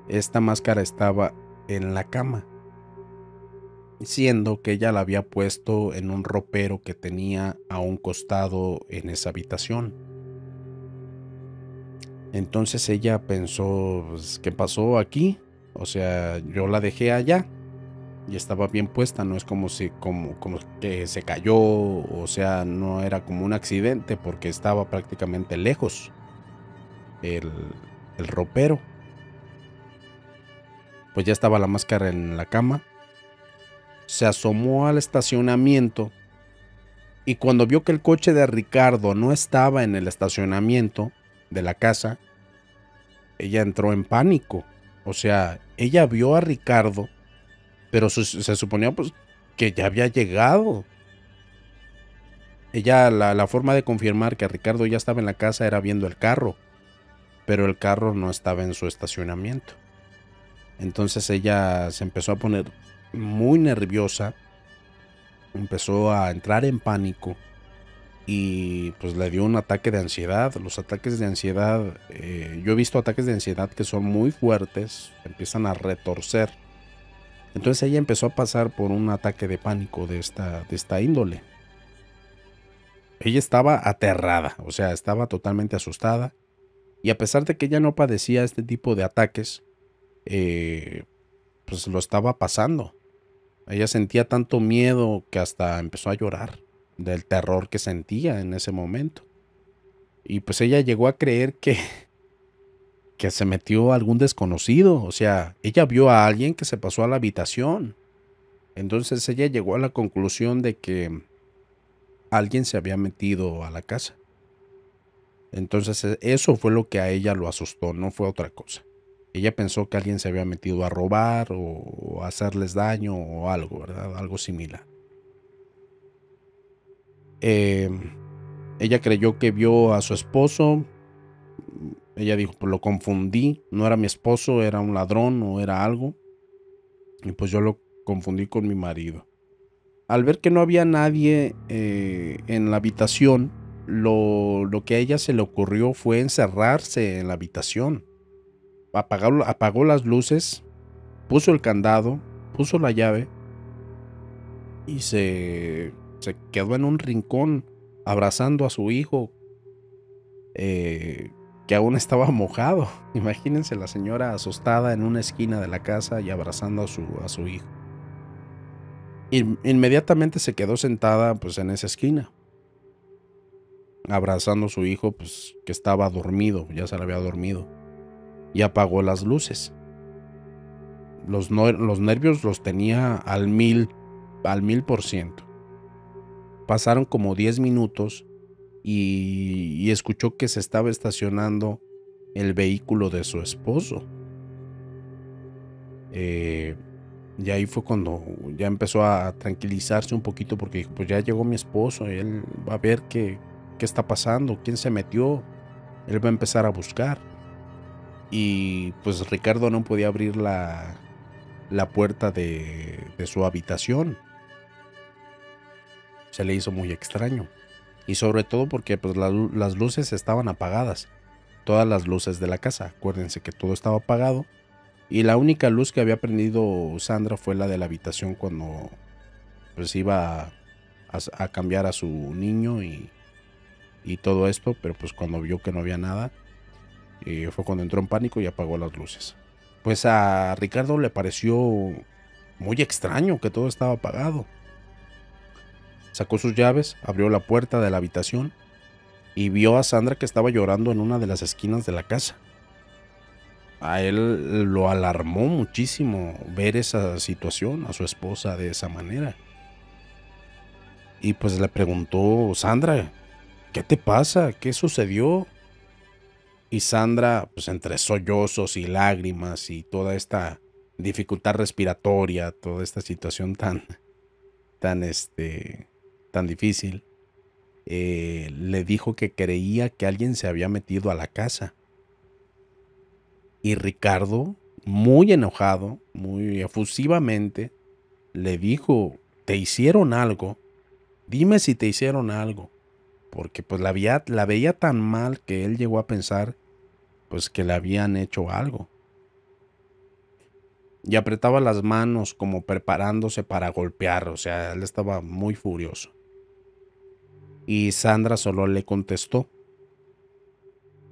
Esta máscara estaba en la cama, siendo que ella la había puesto en un ropero que tenía a un costado en esa habitación. Entonces ella pensó, pues, ¿qué pasó aquí? O sea, yo la dejé allá y estaba bien puesta, no es como que se cayó, o sea, no era como un accidente porque estaba prácticamente lejos el ropero. Pues ya estaba la máscara en la cama. Se asomó al estacionamiento y cuando vio que el coche de Ricardo no estaba en el estacionamiento de la casa, ella entró en pánico. O sea, ella vio a Ricardo, pero se suponía pues que ya había llegado. Ella, la forma de confirmar que Ricardo ya estaba en la casa era viendo el carro, pero el carro no estaba en su estacionamiento. Entonces ella se empezó a poner muy nerviosa, empezó a entrar en pánico y pues le dio un ataque de ansiedad. Los ataques de ansiedad, yo he visto ataques de ansiedad que son muy fuertes, empiezan a retorcer. Entonces ella empezó a pasar por un ataque de pánico de esta índole. Ella estaba aterrada, o sea, estaba totalmente asustada. Y a pesar de que ella no padecía este tipo de ataques, pues lo estaba pasando. Ella sentía tanto miedo que hasta empezó a llorar del terror que sentía en ese momento. Y pues ella llegó a creer que se metió algún desconocido. O sea, ella vio a alguien que se pasó a la habitación. Entonces ella llegó a la conclusión de que alguien se había metido a la casa. Entonces eso fue lo que a ella lo asustó, no fue otra cosa. Ella pensó que alguien se había metido a robar o a hacerles daño o algo, ¿verdad? Algo similar. Ella creyó que vio a su esposo. Ella dijo, pues lo confundí, no era mi esposo, era un ladrón o era algo. Y pues yo lo confundí con mi marido. Al ver que no había nadie en la habitación, lo que a ella se le ocurrió fue encerrarse en la habitación. Apagó las luces, puso el candado, puso la llave y se quedó en un rincón abrazando a su hijo, que aún estaba mojado. Imagínense la señora asustada en una esquina de la casa y abrazando a su hijo. Inmediatamente se quedó sentada pues en esa esquina, abrazando a su hijo pues que estaba dormido, ya se le había dormido, y apagó las luces. Los nervios los tenía al 1000%. Pasaron como 10 minutos y escuchó que se estaba estacionando el vehículo de su esposo. Y ahí fue cuando ya empezó a tranquilizarse un poquito porque dijo, pues ya llegó mi esposo, él va a ver qué está pasando, quién se metió, él va a empezar a buscar. Y pues Ricardo no podía abrir la puerta de su habitación. Se le hizo muy extraño. Y sobre todo porque pues las luces estaban apagadas. Todas las luces de la casa. Acuérdense que todo estaba apagado. Y la única luz que había prendido Sandra fue la de la habitación cuando pues iba a cambiar a su niño y todo esto. Pero pues cuando vio que no había nada, fue cuando entró en pánico y apagó las luces. Pues a Ricardo le pareció muy extraño que todo estaba apagado. Sacó sus llaves, abrió la puerta de la habitación y vio a Sandra que estaba llorando en una de las esquinas de la casa. a él lo alarmó muchísimo ver esa situación, a su esposa de esa manera. Y pues le preguntó: Sandra, ¿qué te pasa? ¿Qué sucedió? Y Sandra, pues entre sollozos y lágrimas y toda esta dificultad respiratoria, toda esta situación tan, tan difícil, le dijo que creía que alguien se había metido a la casa. Y Ricardo, muy enojado, muy efusivamente, le dijo: ¿te hicieron algo? Dime si te hicieron algo. Porque pues la veía tan mal que él llegó a pensar pues que le habían hecho algo. Y apretaba las manos como preparándose para golpear, o sea, él estaba muy furioso. Y Sandra solo le contestó: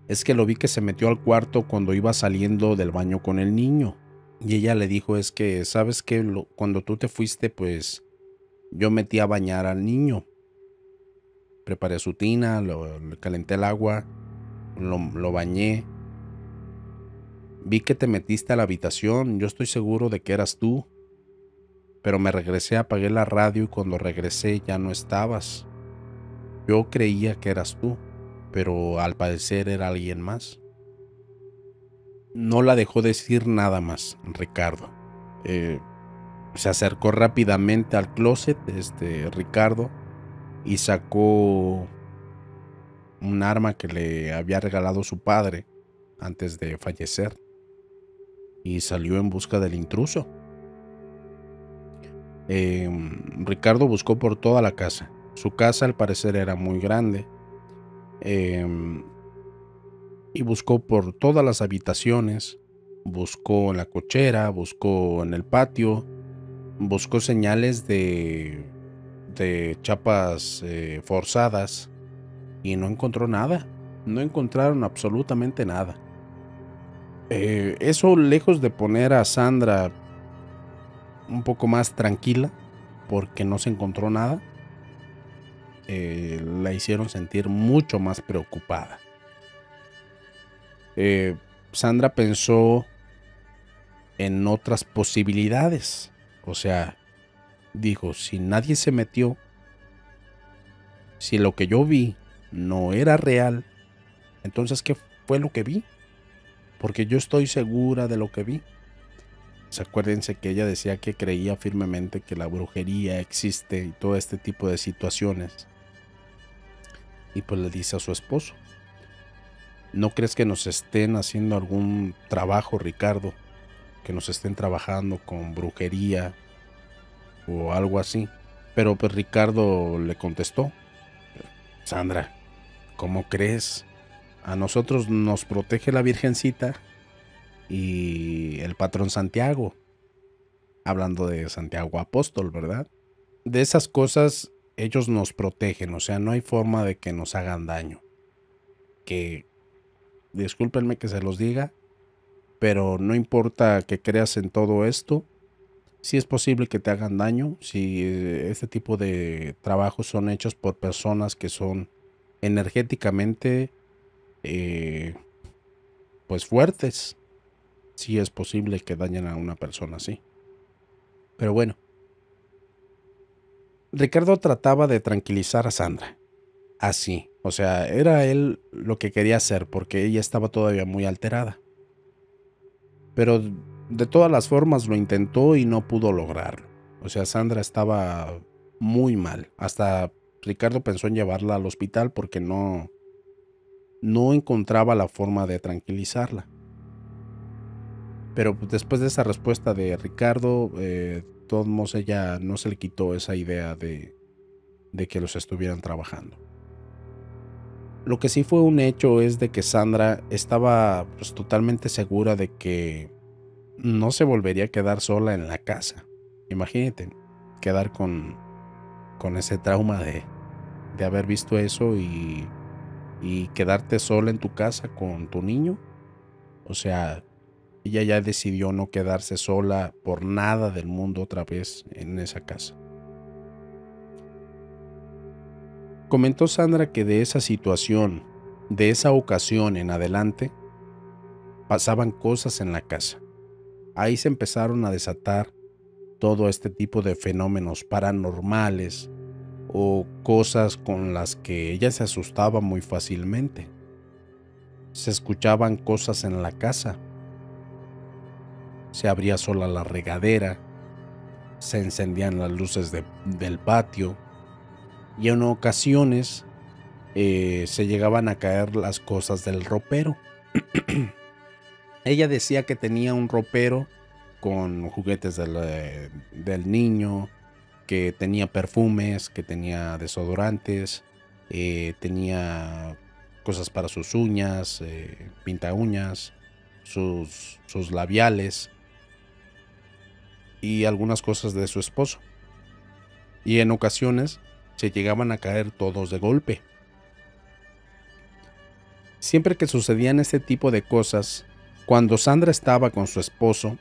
es que lo vi que se metió al cuarto cuando iba saliendo del baño con el niño. Y ella le dijo: es que, ¿sabes qué? Cuando tú te fuiste, pues yo metí a bañar al niño. Preparé su tina, le calenté el agua, lo bañé. Vi que te metiste a la habitación, yo estoy seguro de que eras tú. Pero me regresé, apagué la radio y cuando regresé ya no estabas. Yo creía que eras tú, pero al parecer era alguien más. No la dejó decir nada más, Ricardo. Se acercó rápidamente al closet, Ricardo, y sacó un arma que le había regalado su padre antes de fallecer, y salió en busca del intruso. Ricardo buscó por toda la casa. Su casa al parecer era muy grande, y buscó por todas las habitaciones, buscó en la cochera, buscó en el patio, buscó señales de chapas forzadas y no encontró nada. No encontraron absolutamente nada. Eso, lejos de poner a Sandra un poco más tranquila porque no se encontró nada, la hicieron sentir mucho más preocupada. Sandra pensó en otras posibilidades. O sea, dijo: si nadie se metió, si lo que yo vi no era real, entonces ¿qué fue lo que vi? Porque yo estoy segura de lo que vi. Acuérdense que ella decía que creía firmemente que la brujería existe y todo este tipo de situaciones. Y pues le dice a su esposo: ¿no crees que nos estén haciendo algún trabajo, Ricardo? Que nos estén trabajando con brujería o algo así. Pero pues Ricardo le contestó: Sandra, ¿cómo crees? A nosotros nos protege la Virgencita y el patrón Santiago. Hablando de Santiago Apóstol, ¿verdad? De esas cosas ellos nos protegen, o sea, no hay forma de que nos hagan daño. Que, discúlpenme que se los diga, pero no importa que creas en todo esto, sí es posible que te hagan daño si este tipo de trabajos son hechos por personas que son energéticamente pues fuertes. Sí es posible que dañen a una persona así. Pero bueno, Ricardo trataba de tranquilizar a Sandra. Así, o sea, era él lo que quería hacer porque ella estaba todavía muy alterada. Pero de todas las formas lo intentó y no pudo lograrlo. O sea, Sandra estaba muy mal. Hasta Ricardo pensó en llevarla al hospital porque no encontraba la forma de tranquilizarla. Pero después de esa respuesta de Ricardo, de todos modos ella no se le quitó esa idea de que los estuvieran trabajando. Lo que sí fue un hecho es de que Sandra estaba pues totalmente segura de que no se volvería a quedar sola en la casa. Imagínate, quedar con ese trauma de haber visto eso y quedarte sola en tu casa con tu niño. O sea, ella ya decidió no quedarse sola por nada del mundo otra vez en esa casa. Comentó Sandra que de esa situación, de esa ocasión en adelante, pasaban cosas en la casa. Ahí se empezaron a desatar todo este tipo de fenómenos paranormales o cosas con las que ella se asustaba muy fácilmente. Se escuchaban cosas en la casa. Se abría sola la regadera, se encendían las luces del patio y en ocasiones se llegaban a caer las cosas del ropero. Ella decía que tenía un ropero con juguetes del niño, que tenía perfumes, que tenía desodorantes, tenía cosas para sus uñas, pinta uñas, sus labiales y algunas cosas de su esposo. Y en ocasiones se llegaban a caer todos de golpe. Siempre que sucedían este tipo de cosas, cuando Sandra estaba con su esposo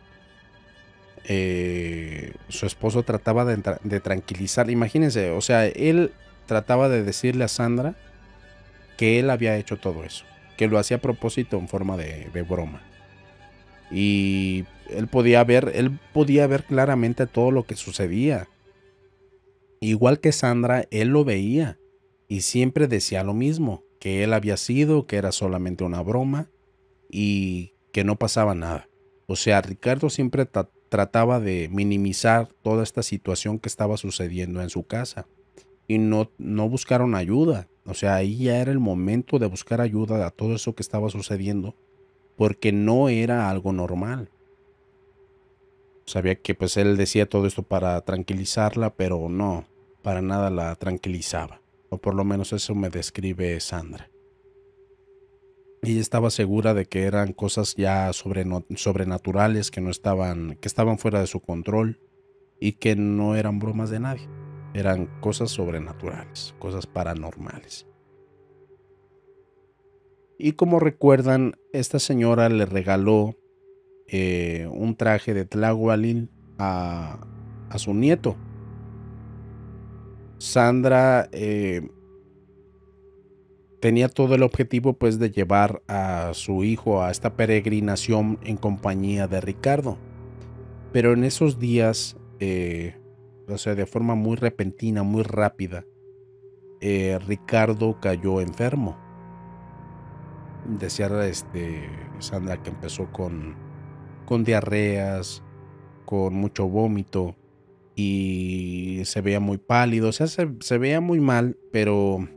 trataba de tranquilizar. Imagínense, o sea, él trataba de decirle a Sandra que él había hecho todo eso, que lo hacía a propósito en forma de broma. Y él podía ver claramente todo lo que sucedía. Igual que Sandra, él lo veía y siempre decía lo mismo, que él había sido, que era solamente una broma y que no pasaba nada. O sea, Ricardo siempre trataba de minimizar toda esta situación que estaba sucediendo en su casa y no buscaron ayuda. O sea, ahí ya era el momento de buscar ayuda a todo eso que estaba sucediendo, porque no era algo normal. Sabía que pues él decía todo esto para tranquilizarla, pero no, para nada la tranquilizaba. O por lo menos eso me describe Sandra. Ella estaba segura de que eran cosas ya sobrenaturales, que estaban fuera de su control y que no eran bromas de nadie. Eran cosas sobrenaturales, cosas paranormales. Y como recuerdan, esta señora le regaló un traje de Tlahualil a su nieto. Sandra tenía todo el objetivo pues de llevar a su hijo a esta peregrinación en compañía de Ricardo. Pero en esos días, o sea, de forma muy repentina, muy rápida, Ricardo cayó enfermo. Decía Sandra que empezó con diarreas, con mucho vómito y se veía muy pálido. O sea, se veía muy mal, pero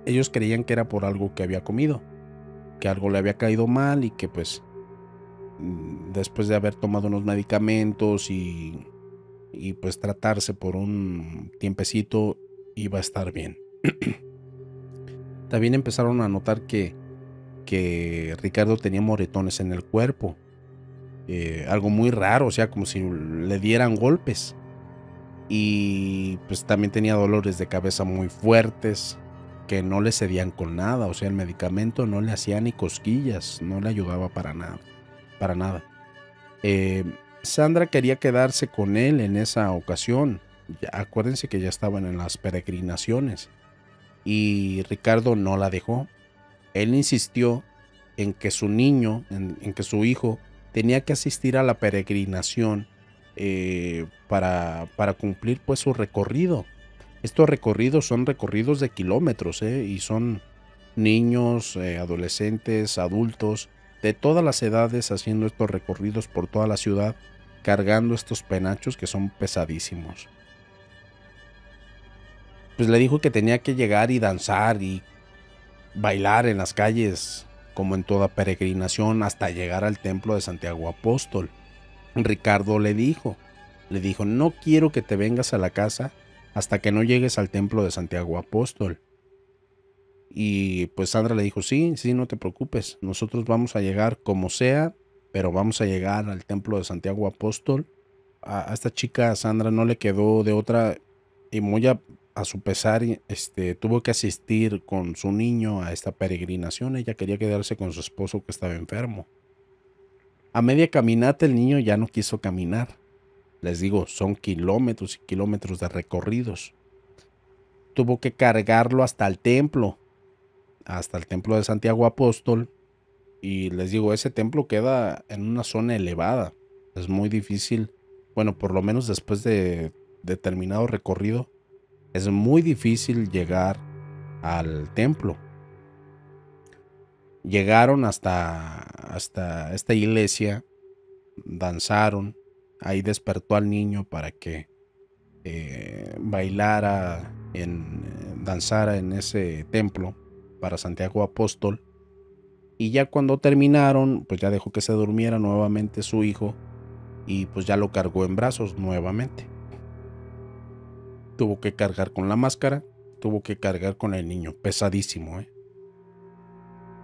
ellos creían que era por algo que había comido, que algo le había caído mal y que pues después de haber tomado unos medicamentos y pues tratarse por un tiempecito iba a estar bien. También empezaron a notar que Ricardo tenía moretones en el cuerpo, algo muy raro, o sea, como si le dieran golpes, y pues también tenía dolores de cabeza muy fuertes que no le cedían con nada. O sea, el medicamento no le hacía ni cosquillas, no le ayudaba para nada. Sandra quería quedarse con él en esa ocasión. Acuérdense que ya estaban en las peregrinaciones y Ricardo no la dejó. Él insistió en que su niño, en que su hijo tenía que asistir a la peregrinación para cumplir pues su recorrido. Estos recorridos son recorridos de kilómetros, y son niños, adolescentes, adultos, de todas las edades haciendo estos recorridos por toda la ciudad, cargando estos penachos que son pesadísimos. Pues le dijo que tenía que llegar y danzar y bailar en las calles, como en toda peregrinación, hasta llegar al templo de Santiago Apóstol. Ricardo le dijo, no quiero que te vengas a la casa hasta que no llegues al templo de Santiago Apóstol. Y pues Sandra le dijo, sí, no te preocupes, nosotros vamos a llegar como sea, pero vamos a llegar al templo de Santiago Apóstol. A esta chica Sandra no le quedó de otra, y muy a su pesar, tuvo que asistir con su niño a esta peregrinación. Ella quería quedarse con su esposo que estaba enfermo. A media caminata el niño ya no quiso caminar. Les digo, son kilómetros y kilómetros de recorridos. Tuvo que cargarlo hasta el templo de Santiago Apóstol, Y les digo, ese templo queda en una zona elevada. Es muy difícil, bueno, por lo menos después de determinado recorrido, es muy difícil llegar al templo. Llegaron hasta esta iglesia, danzaron, ahí despertó al niño para que bailara, danzara en ese templo para Santiago Apóstol. Y ya cuando terminaron, pues ya dejó que se durmiera nuevamente su hijo y pues ya lo cargó en brazos nuevamente. Tuvo que cargar con la máscara, tuvo que cargar con el niño, pesadísimo, ¿eh?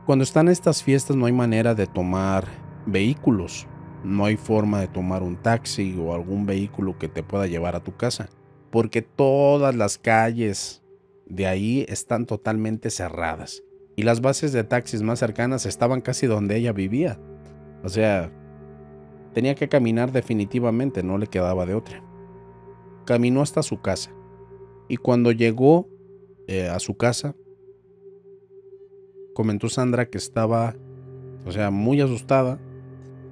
Cuando están estas fiestas no hay manera de tomar vehículos, no hay forma de tomar un taxi o algún vehículo que te pueda llevar a tu casa, porque todas las calles de ahí están totalmente cerradas y las bases de taxis más cercanas estaban casi donde ella vivía. O sea, tenía que caminar definitivamente, no le quedaba de otra. Caminó hasta su casa y cuando llegó a su casa, comentó Sandra que estaba, o sea, muy asustada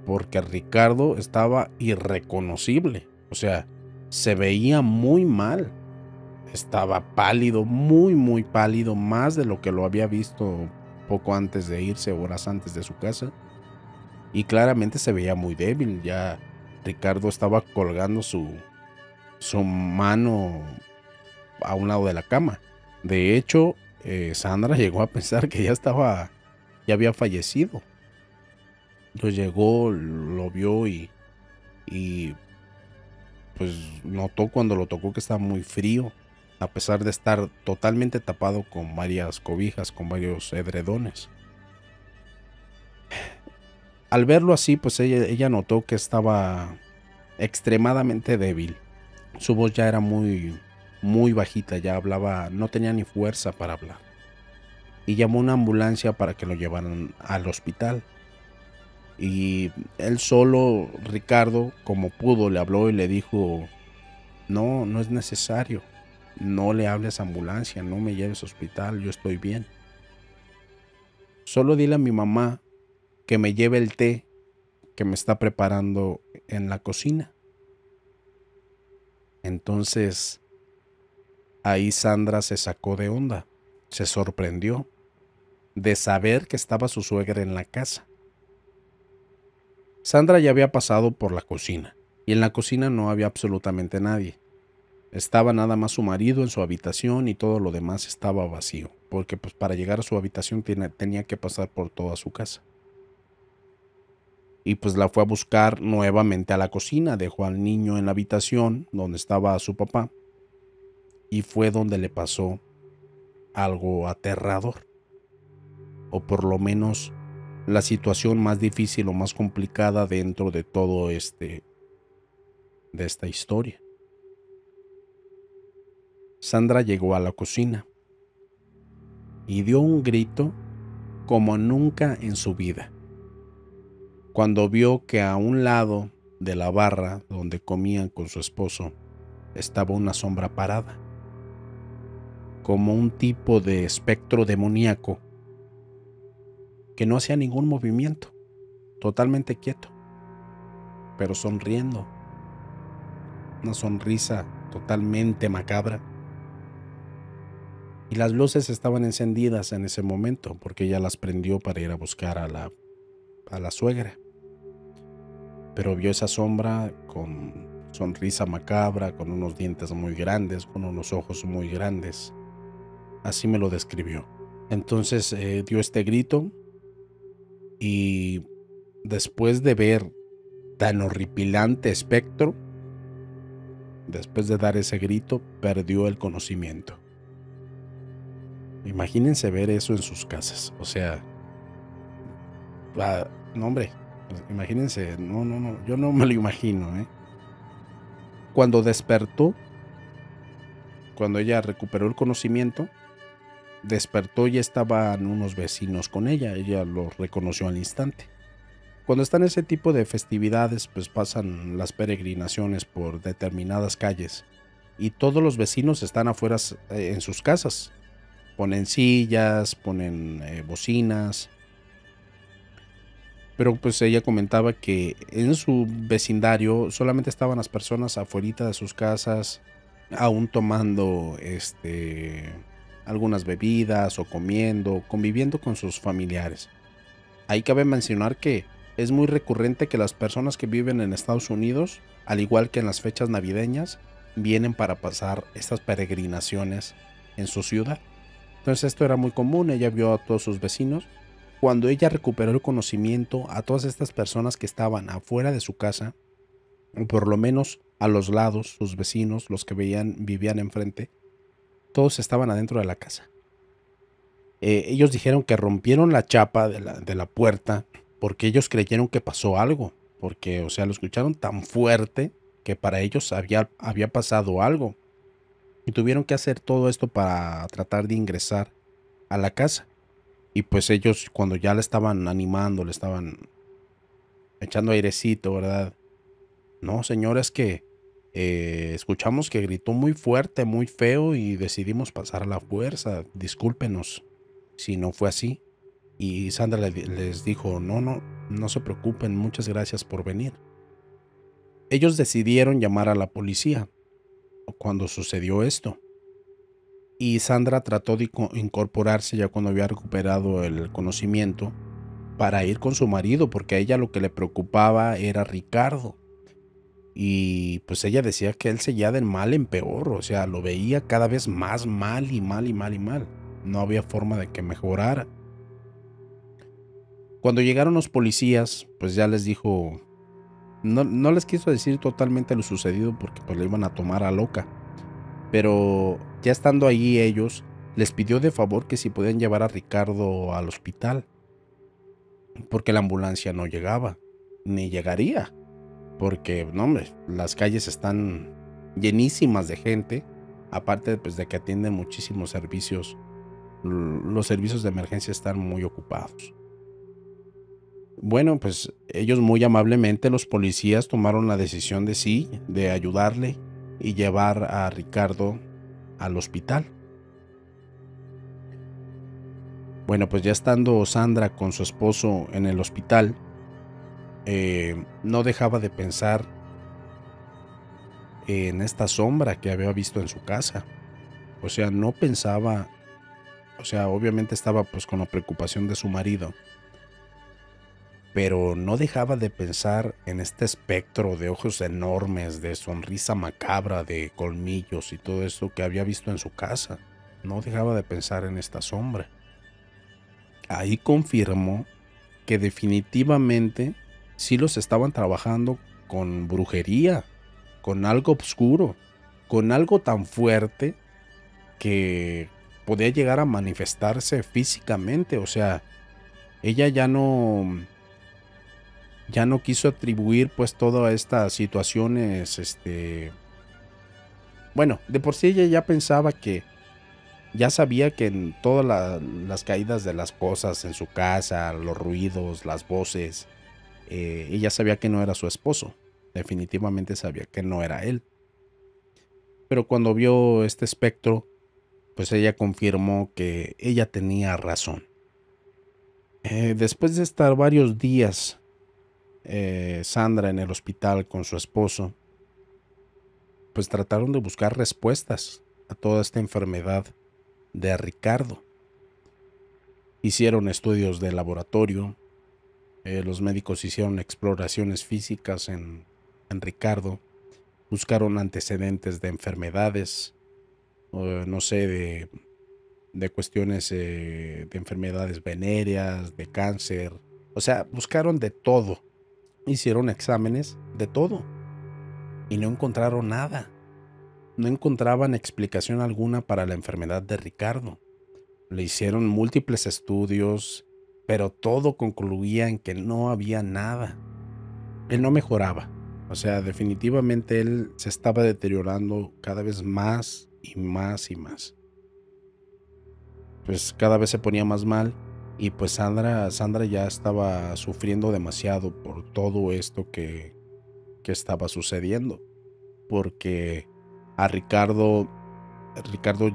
porque Ricardo estaba irreconocible. O sea, se veía muy mal. Estaba pálido, muy pálido, más de lo que lo había visto poco antes de irse, horas antes de su casa. Y claramente se veía muy débil. Ya Ricardo estaba colgando su mano a un lado de la cama. De hecho, Sandra llegó a pensar que ya había fallecido. Entonces llegó, lo vio y pues notó cuando lo tocó que estaba muy frío, a pesar de estar totalmente tapado con varias cobijas, con varios edredones. Al verlo así, pues ella notó que estaba extremadamente débil. Su voz ya era muy bajita, ya hablaba, no tenía ni fuerza para hablar. Y llamó a una ambulancia para que lo llevaran al hospital. Y él solo, Ricardo, como pudo, le habló y le dijo: no es necesario, no le hables a ambulancia, no me lleves al hospital, yo estoy bien. Solo dile a mi mamá que me lleve el té que me está preparando en la cocina. Entonces, ahí Sandra se sacó de onda, se sorprendió de saber que estaba su suegra en la casa. Sandra ya había pasado por la cocina, y en la cocina no había absolutamente nadie. Estaba nada más su marido en su habitación y todo lo demás estaba vacío, porque pues para llegar a su habitación tenía que pasar por toda su casa. Y pues la fue a buscar nuevamente a la cocina, dejó al niño en la habitación donde estaba su papá, y fue donde le pasó algo aterrador, o por lo menos la situación más difícil o más complicada dentro de todo de esta historia. Sandra llegó a la cocina y dio un grito como nunca en su vida, cuando vio que a un lado de la barra donde comían con su esposo estaba una sombra parada, como un tipo de espectro demoníaco que no hacía ningún movimiento, totalmente quieto, pero sonriendo, una sonrisa totalmente macabra. Y las luces estaban encendidas en ese momento porque ella las prendió para ir a buscar a la suegra. Pero vio esa sombra con sonrisa macabra, con unos dientes muy grandes, con unos ojos muy grandes. Así me lo describió. Entonces dio este grito y después de ver tan horripilante espectro, después de dar ese grito, perdió el conocimiento. Imagínense ver eso en sus casas. O sea, no hombre, imagínense, no, yo no me lo imagino, ¿eh? Cuando despertó, cuando ella recuperó el conocimiento, despertó y estaban unos vecinos con ella los reconoció al instante. Cuando están ese tipo de festividades, pues pasan las peregrinaciones por determinadas calles y todos los vecinos están afuera en sus casas. Ponen sillas, ponen bocinas Pero pues ella comentaba que en su vecindario solamente estaban las personas afuera de sus casas, aún tomando algunas bebidas o comiendo, conviviendo con sus familiares. Ahí cabe mencionar que es muy recurrente que las personas que viven en Estados Unidos, al igual que en las fechas navideñas, vienen para pasar estas peregrinaciones en su ciudad. Entonces esto era muy común, ella vio a todos sus vecinos. Cuando ella recuperó el conocimiento, a todas estas personas que estaban afuera de su casa, o por lo menos a los lados, sus vecinos, los que vivían enfrente, todos estaban adentro de la casa. Ellos dijeron que rompieron la chapa de la puerta porque ellos creyeron que pasó algo, porque, o sea, lo escucharon tan fuerte que para ellos había pasado algo y tuvieron que hacer todo esto para tratar de ingresar a la casa. Y pues ellos, cuando ya le estaban animando, le estaban echando airecito, ¿verdad? No, señores, que escuchamos que gritó muy fuerte, muy feo y decidimos pasar a la fuerza. Discúlpenos si no fue así. Y Sandra les dijo, no se preocupen, muchas gracias por venir. Ellos decidieron llamar a la policía cuando sucedió esto. Y Sandra trató de incorporarse ya cuando había recuperado el conocimiento para ir con su marido, porque a ella lo que le preocupaba era Ricardo. Y pues ella decía que él seguía de mal en peor, o sea, lo veía cada vez más mal y mal y mal y mal. No había forma de que mejorara. Cuando llegaron los policías, pues ya les dijo, no les quiso decir totalmente lo sucedido porque pues le iban a tomar a loca. Pero ya estando ahí ellos, les pidió de favor que si podían llevar a Ricardo al hospital, porque la ambulancia no llegaba, ni llegaría, porque, no hombre, las calles están llenísimas de gente, aparte pues de que atienden muchísimos servicios, los servicios de emergencia están muy ocupados. Bueno, pues ellos muy amablemente, los policías, tomaron la decisión de sí, de ayudarle y llevar a Ricardo al hospital. Bueno, pues ya estando Sandra con su esposo en el hospital, no dejaba de pensar en esta sombra que había visto en su casa. O sea, no pensaba, o sea, obviamente estaba pues con la preocupación de su marido, pero no dejaba de pensar en este espectro de ojos enormes, de sonrisa macabra, de colmillos y todo esto que había visto en su casa. No dejaba de pensar en esta sombra. Ahí confirmó que definitivamente sí los estaban trabajando con brujería, con algo oscuro, con algo tan fuerte que podía llegar a manifestarse físicamente. O sea, ella ya no quiso atribuir pues todas estas situaciones, bueno, de por sí ella ya pensaba que, ya sabía que en todas las caídas de las cosas en su casa, los ruidos, las voces, ella sabía que no era su esposo, definitivamente sabía que no era él. Pero cuando vio este espectro, pues ella confirmó que ella tenía razón. Después de estar varios días Sandra en el hospital con su esposo, pues trataron de buscar respuestas a toda esta enfermedad de Ricardo. Hicieron estudios de laboratorio, los médicos hicieron exploraciones físicas en Ricardo, buscaron antecedentes de enfermedades, no sé, de cuestiones de enfermedades venéreas, de cáncer, o sea, buscaron de todo. Hicieron exámenes de todo y no encontraron nada. No encontraban explicación alguna para la enfermedad de Ricardo. Le hicieron múltiples estudios, pero todo concluía en que no había nada. Él no mejoraba. O sea, definitivamente él se estaba deteriorando cada vez más y más y más. Pues cada vez se ponía más mal. Y pues Sandra ya estaba sufriendo demasiado por todo esto que estaba sucediendo. Porque a Ricardo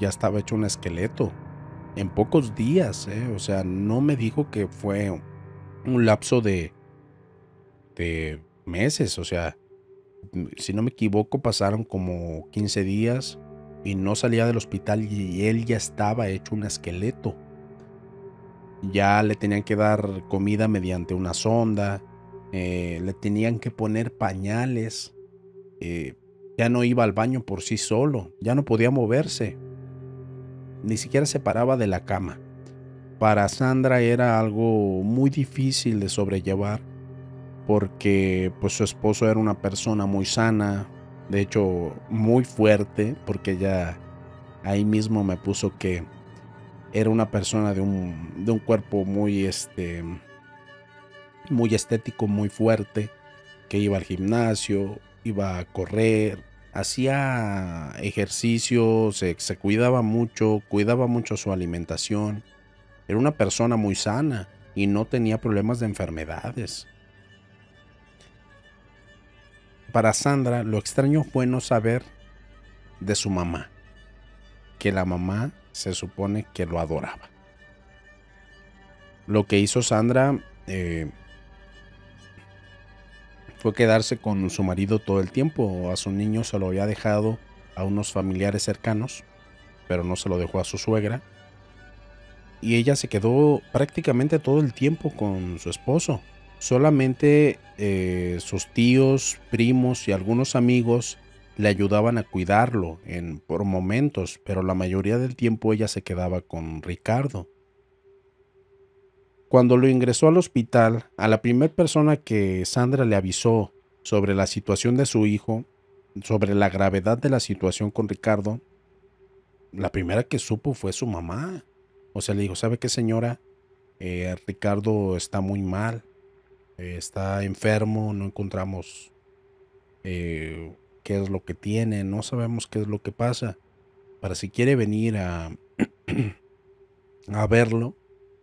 ya estaba hecho un esqueleto en pocos días, o sea, no me dijo que fue un lapso de durante meses. O sea, si no me equivoco, pasaron como 15 días y no salía del hospital y él ya estaba hecho un esqueleto. Ya le tenían que dar comida mediante una sonda, le tenían que poner pañales, ya no iba al baño por sí solo, ya no podía moverse, ni siquiera se paraba de la cama. Para Sandra era algo muy difícil de sobrellevar porque pues su esposo era una persona muy sana, de hecho muy fuerte, porque ella ahí mismo me puso que era una persona de un cuerpo muy estético, muy fuerte, que iba al gimnasio, iba a correr, hacía ejercicio, se cuidaba mucho su alimentación. Era una persona muy sana y no tenía problemas de enfermedades. Para Sandra, lo extraño fue no saber de su mamá, que la mamá se supone que lo adoraba. Lo que hizo Sandra fue quedarse con su marido todo el tiempo. A su niño se lo había dejado a unos familiares cercanos, pero no se lo dejó a su suegra. Y ella se quedó prácticamente todo el tiempo con su esposo. Solamente sus tíos, primos y algunos amigos le ayudaban a cuidarlo por momentos, pero la mayoría del tiempo ella se quedaba con Ricardo. Cuando lo ingresó al hospital, a la primera persona que Sandra le avisó sobre la situación de su hijo, sobre la gravedad de la situación con Ricardo, la primera que supo fue su mamá. O sea, le dijo, ¿sabe qué, señora? Ricardo está muy mal, está enfermo, no encontramos qué es lo que tiene, no sabemos qué es lo que pasa. Para si quiere venir a verlo,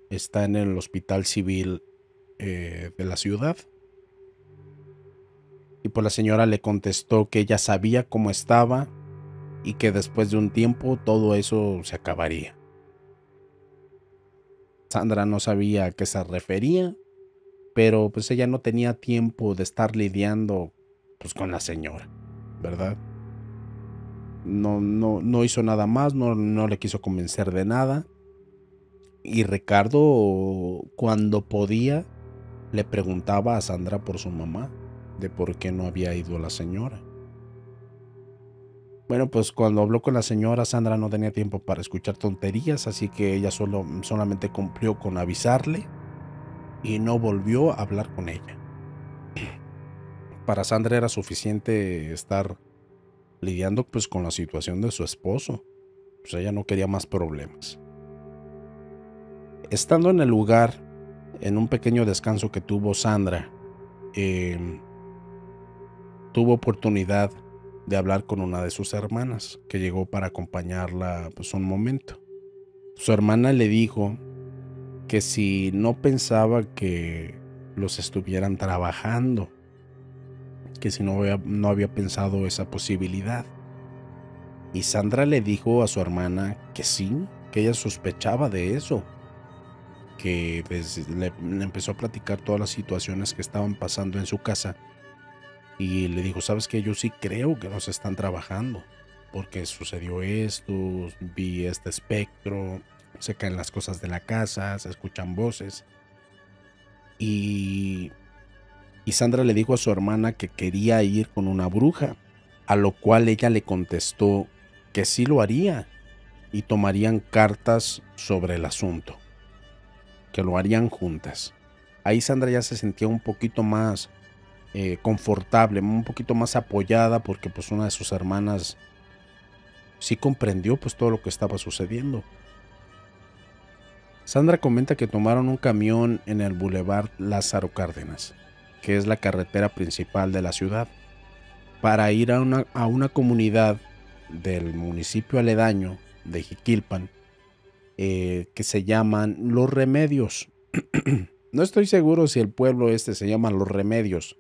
está en el hospital civil de la ciudad. Y pues la señora le contestó que ella sabía cómo estaba y que después de un tiempo todo eso se acabaría. Sandra no sabía a qué se refería, pero pues ella no tenía tiempo de estar lidiando pues con la señora, ¿verdad? No hizo nada más, no le quiso convencer de nada. Y Ricardo, cuando podía, le preguntaba a Sandra por su mamá, de por qué no había ido la señora. Bueno, pues cuando habló con la señora, Sandra no tenía tiempo para escuchar tonterías, así que ella solamente cumplió con avisarle y no volvió a hablar con ella. Para Sandra era suficiente estar lidiando pues con la situación de su esposo, pues ella no quería más problemas. Estando en el lugar, en un pequeño descanso que tuvo Sandra, tuvo oportunidad de hablar con una de sus hermanas que llegó para acompañarla pues un momento. Su hermana le dijo que si no pensaba que los estuvieran trabajando, que si no había pensado esa posibilidad. Y Sandra le dijo a su hermana que sí, que ella sospechaba de eso, que le empezó a platicar todas las situaciones que estaban pasando en su casa y le dijo, ¿sabes qué? Yo sí creo que nos están trabajando, porque sucedió esto, vi este espectro, se caen las cosas de la casa, se escuchan voces. Y Sandra le dijo a su hermana que quería ir con una bruja, a lo cual ella le contestó que sí lo haría y tomarían cartas sobre el asunto, que lo harían juntas. Ahí Sandra ya se sentía un poquito más confortable, un poquito más apoyada, porque pues una de sus hermanas sí comprendió pues todo lo que estaba sucediendo. Sandra comenta que tomaron un camión en el Boulevard Lázaro Cárdenas, que es la carretera principal de la ciudad, para ir a una comunidad del municipio aledaño de Jiquilpan, que se llaman Los Remedios. No estoy seguro si el pueblo se llama Los Remedios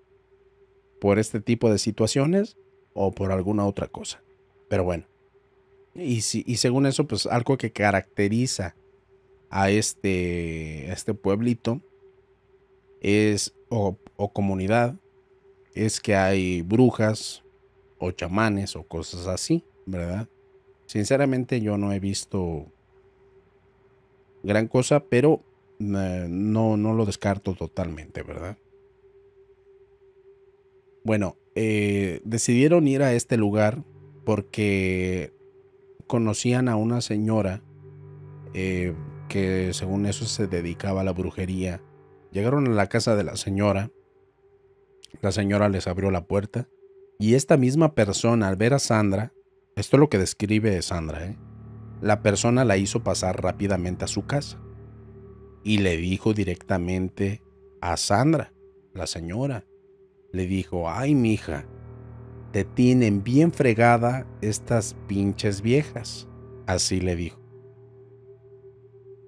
por este tipo de situaciones o por alguna otra cosa. Pero bueno, y según eso, pues algo que caracteriza a este pueblito o comunidad es que hay brujas o chamanes o cosas así, ¿verdad? Sinceramente yo no he visto gran cosa, pero no lo descarto totalmente, ¿verdad? Bueno, decidieron ir a este lugar porque conocían a una señora que según eso se dedicaba a la brujería. Llegaron a la casa de la señora les abrió la puerta y esta misma persona al ver a Sandra, esto es lo que describe Sandra, la persona la hizo pasar rápidamente a su casa y le dijo directamente a Sandra, la señora, le dijo: ay, mija, te tienen bien fregada estas pinches viejas. Así le dijo.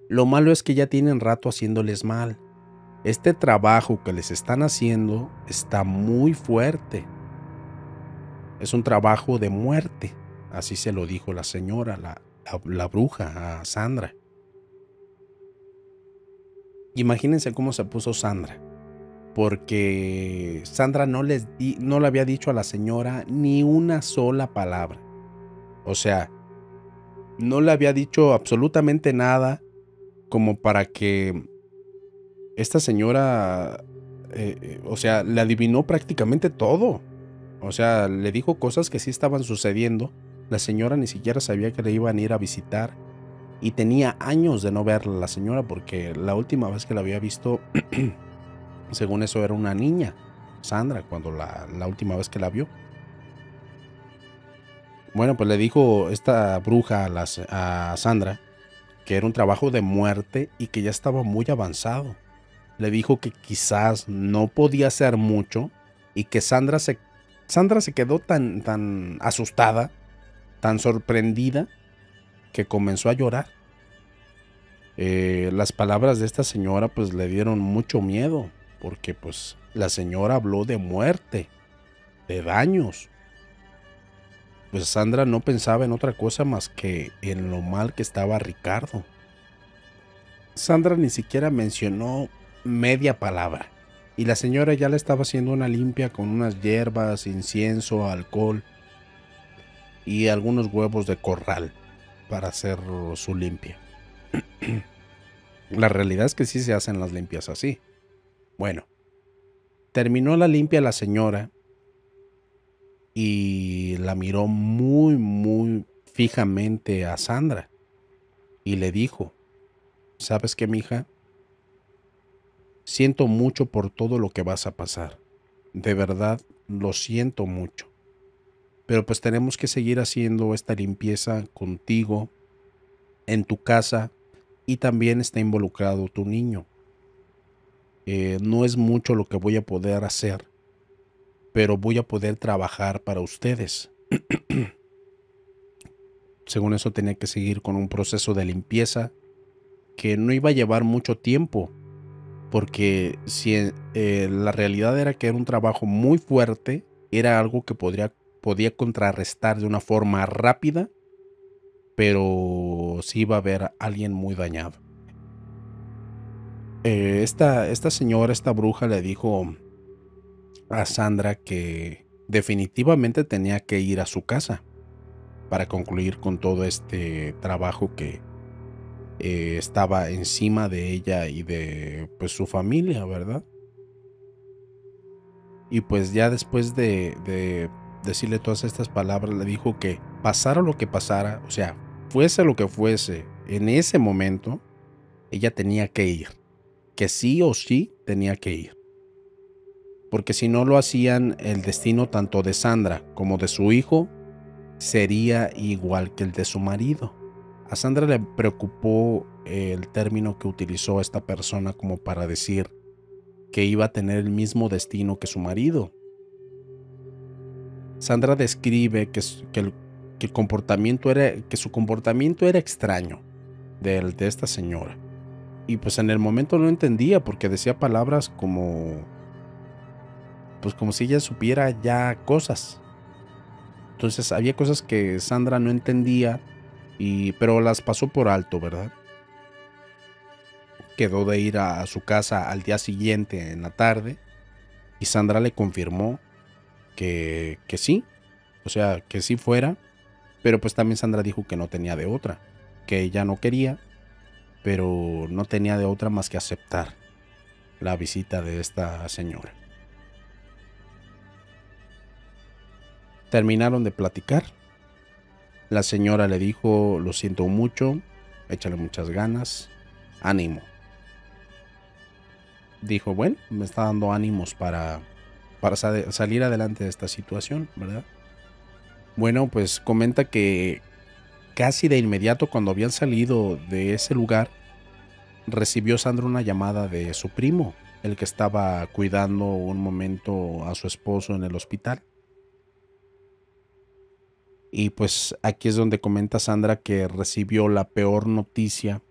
Lo malo es que ya tienen rato haciéndoles mal. Este trabajo que les están haciendo está muy fuerte. Es un trabajo de muerte. Así se lo dijo la señora, la bruja, a Sandra. Imagínense cómo se puso Sandra. Porque Sandra no le había dicho a la señora ni una sola palabra. O sea, no le había dicho absolutamente nada como para que esta señora, o sea, le adivinó prácticamente todo. O sea, le dijo cosas que sí estaban sucediendo. La señora ni siquiera sabía que le iban a ir a visitar. Y tenía años de no verla la señora porque la última vez que la había visto, según eso, era una niña, Sandra, cuando la última vez que la vio. Bueno, pues le dijo esta bruja a Sandra que era un trabajo de muerte y que ya estaba muy avanzado. Le dijo que quizás no podía hacer mucho y que Sandra se quedó tan asustada, tan sorprendida, que comenzó a llorar. Las palabras de esta señora pues le dieron mucho miedo, porque pues la señora habló de muerte, de daños. Pues Sandra no pensaba en otra cosa más que en lo mal que estaba Ricardo. Sandra ni siquiera mencionó media palabra y la señora ya le estaba haciendo una limpia con unas hierbas, incienso, alcohol y algunos huevos de corral para hacer su limpia. La realidad es que sí se hacen las limpias así. Bueno, terminó la limpia la señora y la miró muy fijamente a Sandra y le dijo: ¿sabes qué, mija? Siento mucho por todo lo que vas a pasar. De verdad, lo siento mucho. Pero pues tenemos que seguir haciendo esta limpieza contigo, en tu casa, y también está involucrado tu niño. No es mucho lo que voy a poder hacer, pero voy a poder trabajar para ustedes. Según eso tenía que seguir con un proceso de limpieza que no iba a llevar mucho tiempo, porque si la realidad era que era un trabajo muy fuerte, era algo que podía contrarrestar de una forma rápida, pero sí iba a haber a alguien muy dañado. Esta señora, esta bruja, le dijo a Sandra que definitivamente tenía que ir a su casa para concluir con todo este trabajo que estaba encima de ella y de pues su familia, ¿verdad? Y pues ya después de decirle todas estas palabras, le dijo que pasara lo que pasara, o sea, fuese lo que fuese, en ese momento, ella tenía que ir, que sí o sí tenía que ir. Porque si no lo hacían, el destino tanto de Sandra como de su hijo sería igual que el de su marido. A Sandra le preocupó el término que utilizó esta persona como para decir que iba a tener el mismo destino que su marido. Sandra describe que su comportamiento era extraño de esta señora. Y pues en el momento no entendía porque decía palabras como si ella supiera ya cosas. Entonces había cosas que Sandra no entendía, pero las pasó por alto, ¿verdad? Quedó de ir a su casa al día siguiente en la tarde y Sandra le confirmó que sí, o sea, que sí fuera, pero pues también Sandra dijo que no tenía de otra, que ella no quería, pero no tenía de otra más que aceptar la visita de esta señora. Terminaron de platicar. La señora le dijo: lo siento mucho, échale muchas ganas, ánimo. Dijo: bueno, me está dando ánimos para salir adelante de esta situación, ¿verdad? Bueno, pues comenta que casi de inmediato, cuando habían salido de ese lugar, recibió Sandra una llamada de su primo, el que estaba cuidando un momento a su esposo en el hospital. Y pues aquí es donde comenta Sandra que recibió la peor noticia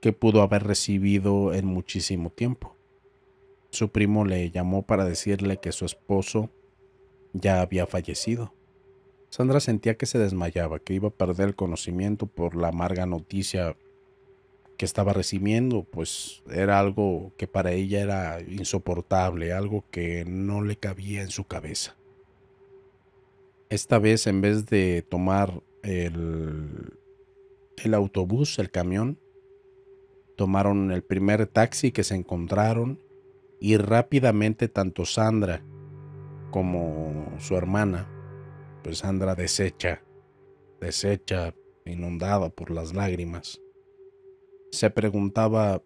que pudo haber recibido en muchísimo tiempo. Su primo le llamó para decirle que su esposo ya había fallecido. Sandra sentía que se desmayaba, que iba a perder el conocimiento por la amarga noticia que estaba recibiendo, pues era algo que para ella era insoportable, algo que no le cabía en su cabeza. Esta vez, en vez de tomar el autobús, el camión, tomaron el primer taxi que se encontraron y rápidamente tanto Sandra como su hermana, pues Sandra deshecha, inundada por las lágrimas, se preguntaba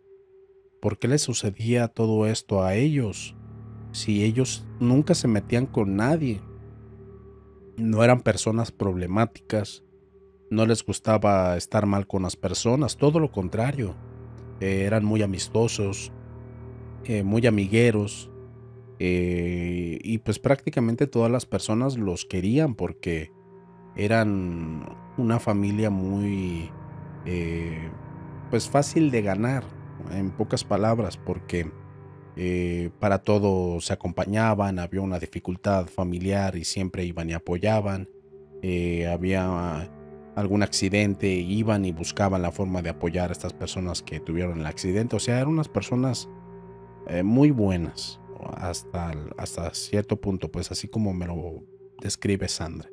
por qué le sucedía todo esto a ellos, si ellos nunca se metían con nadie, no eran personas problemáticas, no les gustaba estar mal con las personas, todo lo contrario, eran muy amistosos, muy amigueros, y pues prácticamente todas las personas los querían porque eran una familia muy pues fácil de ganar, en pocas palabras, porque para todo se acompañaban, había una dificultad familiar y siempre iban y apoyaban, había algún accidente, iban y buscaban la forma de apoyar a estas personas que tuvieron el accidente, o sea, eran unas personas muy buenas hasta cierto punto, pues así como me lo describe Sandra.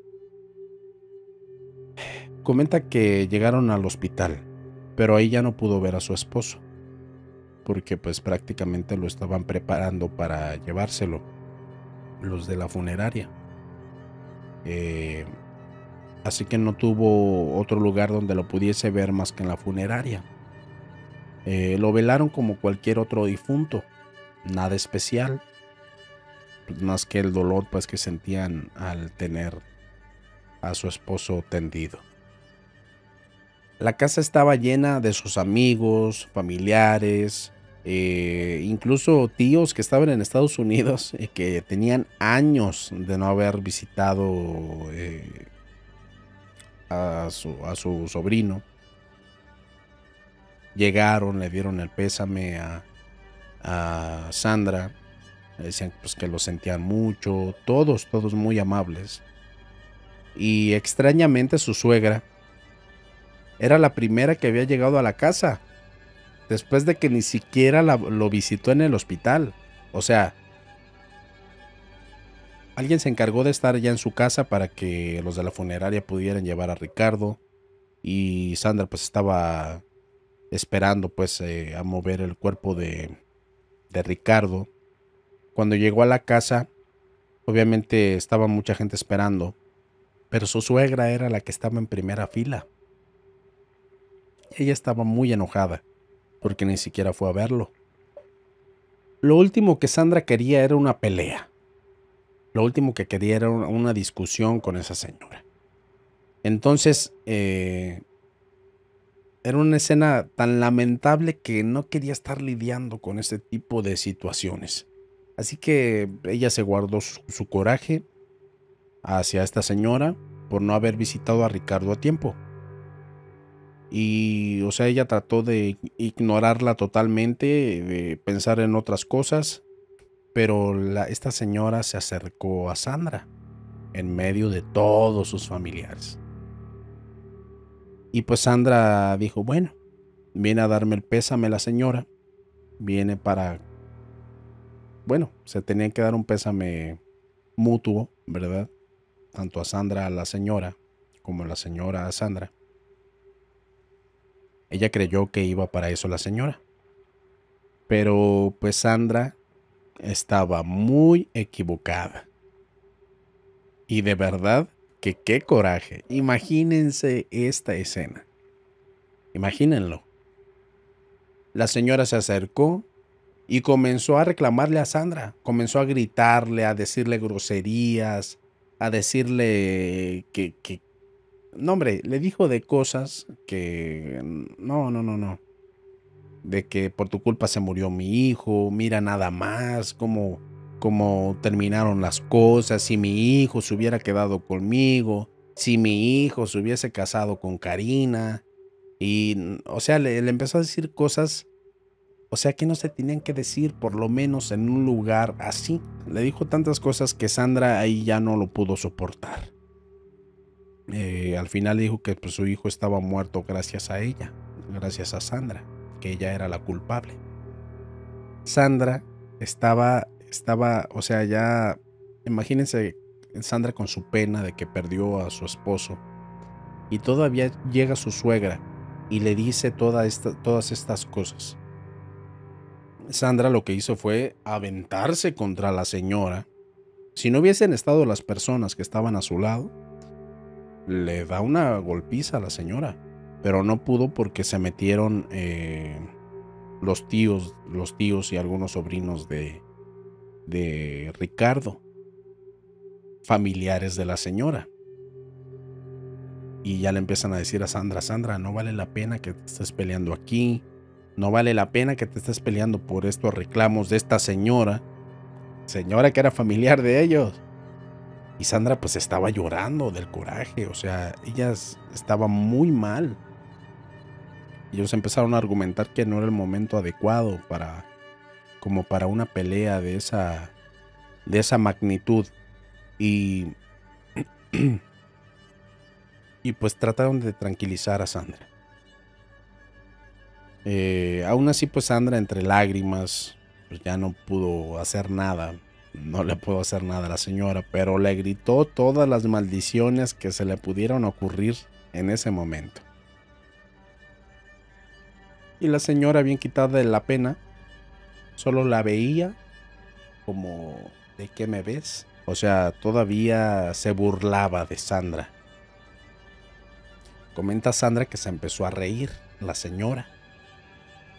Comenta que llegaron al hospital, pero ahí ya no pudo ver a su esposo, porque pues prácticamente lo estaban preparando para llevárselo los de la funeraria. Así que no tuvo otro lugar donde lo pudiese ver más que en la funeraria. Lo velaron como cualquier otro difunto, nada especial, pues más que el dolor pues que sentían al tener a su esposo tendido. La casa estaba llena de sus amigos, familiares, incluso tíos que estaban en Estados Unidos, que tenían años de no haber visitado a su sobrino. Llegaron, le dieron el pésame a Sandra, le decían pues que lo sentían mucho, todos muy amables. Y extrañamente su suegra era la primera que había llegado a la casa, después de que ni siquiera lo visitó en el hospital. O sea, alguien se encargó de estar ya en su casa para que los de la funeraria pudieran llevar a Ricardo, y Sandra pues estaba esperando pues a mover el cuerpo de Ricardo. Cuando llegó a la casa, obviamente estaba mucha gente esperando, pero su suegra era la que estaba en primera fila. Ella estaba muy enojada porque ni siquiera fue a verlo. Lo último que Sandra quería era una pelea. Lo último que quería era una discusión con esa señora. Entonces, era una escena tan lamentable que no quería estar lidiando con ese tipo de situaciones. Así que ella se guardó su coraje hacia esta señora por no haber visitado a Ricardo a tiempo. Y, o sea, ella trató de ignorarla totalmente, de pensar en otras cosas, pero esta señora se acercó a Sandra en medio de todos sus familiares. Y pues Sandra dijo: bueno, viene a darme el pésame la señora, viene para... Bueno, se tenía que dar un pésame mutuo, ¿verdad? Tanto a Sandra, a la señora, como la señora a Sandra. Ella creyó que iba para eso la señora. Pero pues Sandra estaba muy equivocada. Y de verdad que qué coraje. Imagínense esta escena. Imagínenlo. La señora se acercó y comenzó a reclamarle a Sandra. Comenzó a gritarle, a decirle groserías, a decirle que no, hombre, le dijo de cosas que no. De que por tu culpa se murió mi hijo, mira nada más cómo terminaron las cosas, si mi hijo se hubiera quedado conmigo, si mi hijo se hubiese casado con Karina. Y, o sea, le empezó a decir cosas, o sea, que no se tenían que decir, por lo menos en un lugar así. Le dijo tantas cosas que Sandra ahí ya no lo pudo soportar. Al final dijo que pues, su hijo estaba muerto gracias a ella, gracias a Sandra, que ella era la culpable. Sandra estaba, o sea, ya, imagínense Sandra con su pena de que perdió a su esposo, y todavía llega su suegra y le dice todas estas cosas. Sandra lo que hizo fue aventarse contra la señora. Si no hubiesen estado las personas que estaban a su lado, le da una golpiza a la señora, pero no pudo porque se metieron los tíos y algunos sobrinos de Ricardo, familiares de la señora. Y ya le empiezan a decir a Sandra, Sandra, no vale la pena que te estés peleando aquí, no vale la pena que te estés peleando por estos reclamos de esta señora que era familiar de ellos. Y Sandra pues estaba llorando del coraje, o sea, ella estaba muy mal. Ellos empezaron a argumentar que no era el momento adecuado como para una pelea de esa magnitud. Y pues trataron de tranquilizar a Sandra. Aún así pues Sandra entre lágrimas pues ya no pudo hacer nada. No le pudo hacer nada a la señora, pero le gritó todas las maldiciones que se le pudieron ocurrir en ese momento. Y la señora, bien quitada de la pena, solo la veía como, ¿de qué me ves? O sea, todavía se burlaba de Sandra. Comenta Sandra que se empezó a reír, la señora.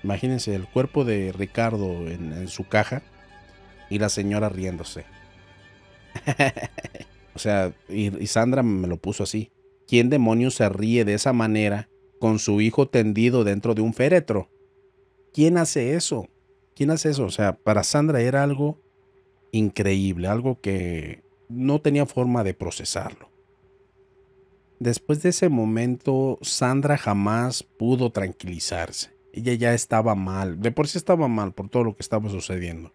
Imagínense el cuerpo de Ricardo en su caja y la señora riéndose. O sea, y Sandra me lo puso así. ¿Quién demonios se ríe de esa manera con su hijo tendido dentro de un féretro? ¿Quién hace eso? ¿Quién hace eso? O sea, para Sandra era algo increíble, algo que no tenía forma de procesarlo. Después de ese momento, Sandra jamás pudo tranquilizarse. Ella ya estaba mal, de por sí estaba mal por todo lo que estaba sucediendo.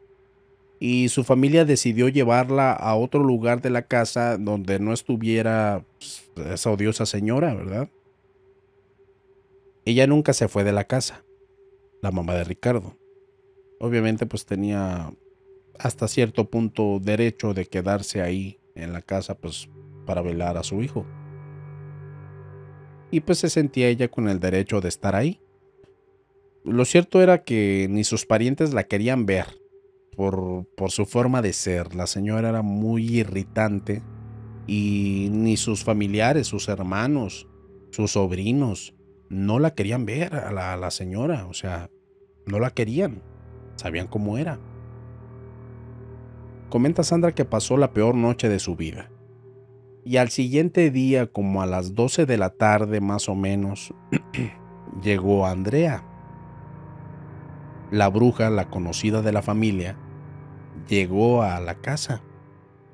Y su familia decidió llevarla a otro lugar de la casa donde no estuviera pues, esa odiosa señora, ¿verdad? Ella nunca se fue de la casa, la mamá de Ricardo. Obviamente pues tenía hasta cierto punto derecho de quedarse ahí en la casa pues para velar a su hijo. Y pues se sentía ella con el derecho de estar ahí. Lo cierto era que ni sus parientes la querían ver por su forma de ser. La señora era muy irritante y ni sus familiares, sus hermanos, sus sobrinos no la querían ver a la señora. O sea, no la querían. Sabían cómo era. Comenta Sandra que pasó la peor noche de su vida. Y al siguiente día, como a las 12 de la tarde más o menos, llegó Andrea. La bruja, la conocida de la familia, llegó a la casa.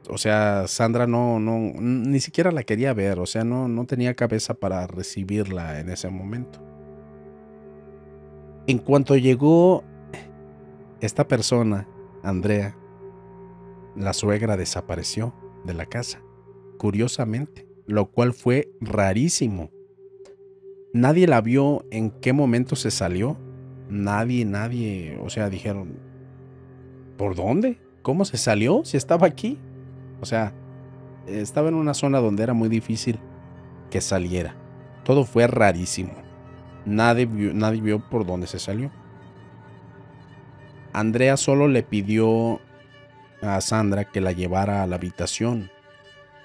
O sea, Sandra ni siquiera la quería ver. O sea, no tenía cabeza para recibirla en ese momento. En cuanto llegó esta persona, Andrea, la suegra desapareció de la casa, curiosamente, lo cual fue rarísimo. Nadie la vio en qué momento se salió. Nadie, o sea, dijeron, ¿por dónde? ¿Cómo se salió? Si estaba aquí. O sea, estaba en una zona donde era muy difícil que saliera. Todo fue rarísimo. Nadie vio por dónde se salió. Andrea solo le pidió a Sandra que la llevara a la habitación,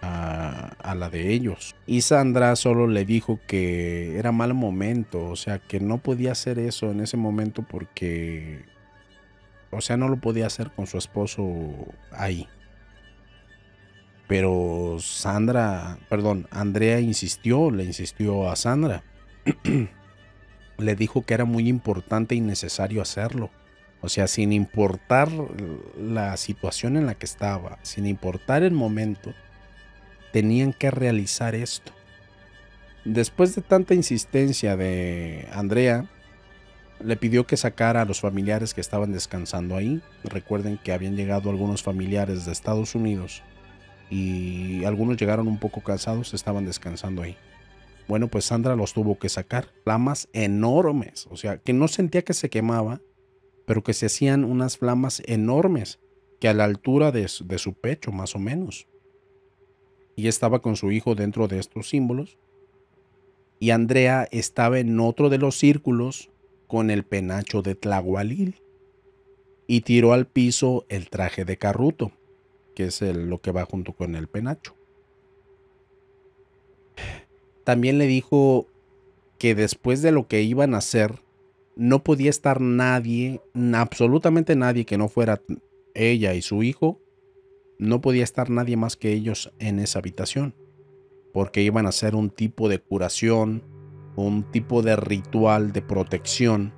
a la de ellos. Y Sandra solo le dijo que era mal momento, o sea, que no podía hacer eso en ese momento porque, o sea, no lo podía hacer con su esposo ahí. Pero Andrea le insistió a Sandra. Le dijo que era muy importante y necesario hacerlo. O sea, sin importar la situación en la que estaba, sin importar el momento, tenían que realizar esto. Después de tanta insistencia de Andrea, le pidió que sacara a los familiares que estaban descansando ahí. Recuerden que habían llegado algunos familiares de Estados Unidos y algunos llegaron un poco cansados, estaban descansando ahí. Bueno, pues Sandra los tuvo que sacar. Flamas enormes, o sea, que no sentía que se quemaba, pero que se hacían unas flamas enormes, que a la altura de su pecho, más o menos. Y estaba con su hijo dentro de estos símbolos. Y Andrea estaba en otro de los círculos con el penacho de Tlahualil. Y tiró al piso el traje de Carruto, que es lo que va junto con el penacho. También le dijo que después de lo que iban a hacer, no podía estar nadie, absolutamente nadie que no fuera ella y su hijo, no podía estar nadie más que ellos en esa habitación, porque iban a hacer un tipo de curación, un tipo de ritual de protección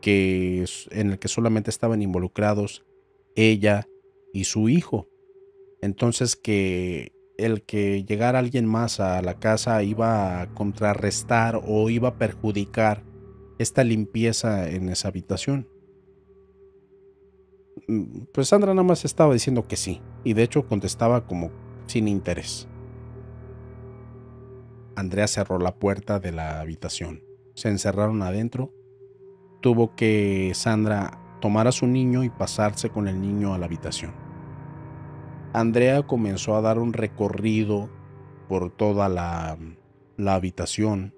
en el que solamente estaban involucrados ella y su hijo. Entonces que el que llegara alguien más a la casa iba a contrarrestar o iba a perjudicar esta limpieza en esa habitación. Pues Sandra nada más estaba diciendo que sí, y de hecho contestaba como sin interés. Andrea cerró la puerta de la habitación. Se encerraron adentro. Tuvo que Sandra tomar a su niño y pasarse con el niño a la habitación. Andrea comenzó a dar un recorrido por toda la habitación.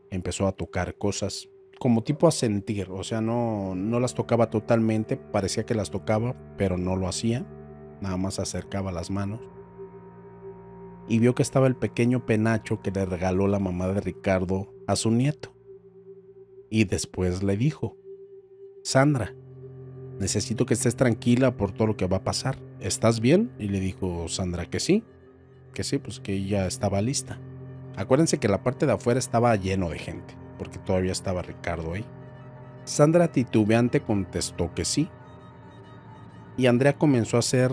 Empezó a tocar cosas como tipo a sentir, o sea, no las tocaba totalmente, parecía que las tocaba, pero no lo hacía, nada más acercaba las manos. Y vio que estaba el pequeño penacho que le regaló la mamá de Ricardo a su nieto. Y después le dijo: Sandra, necesito que estés tranquila por todo lo que va a pasar. ¿Estás bien? Y le dijo Sandra que sí, pues que ella estaba lista. Acuérdense que la parte de afuera estaba lleno de gente, porque todavía estaba Ricardo ahí. Sandra titubeante contestó que sí. Y Andrea comenzó a hacer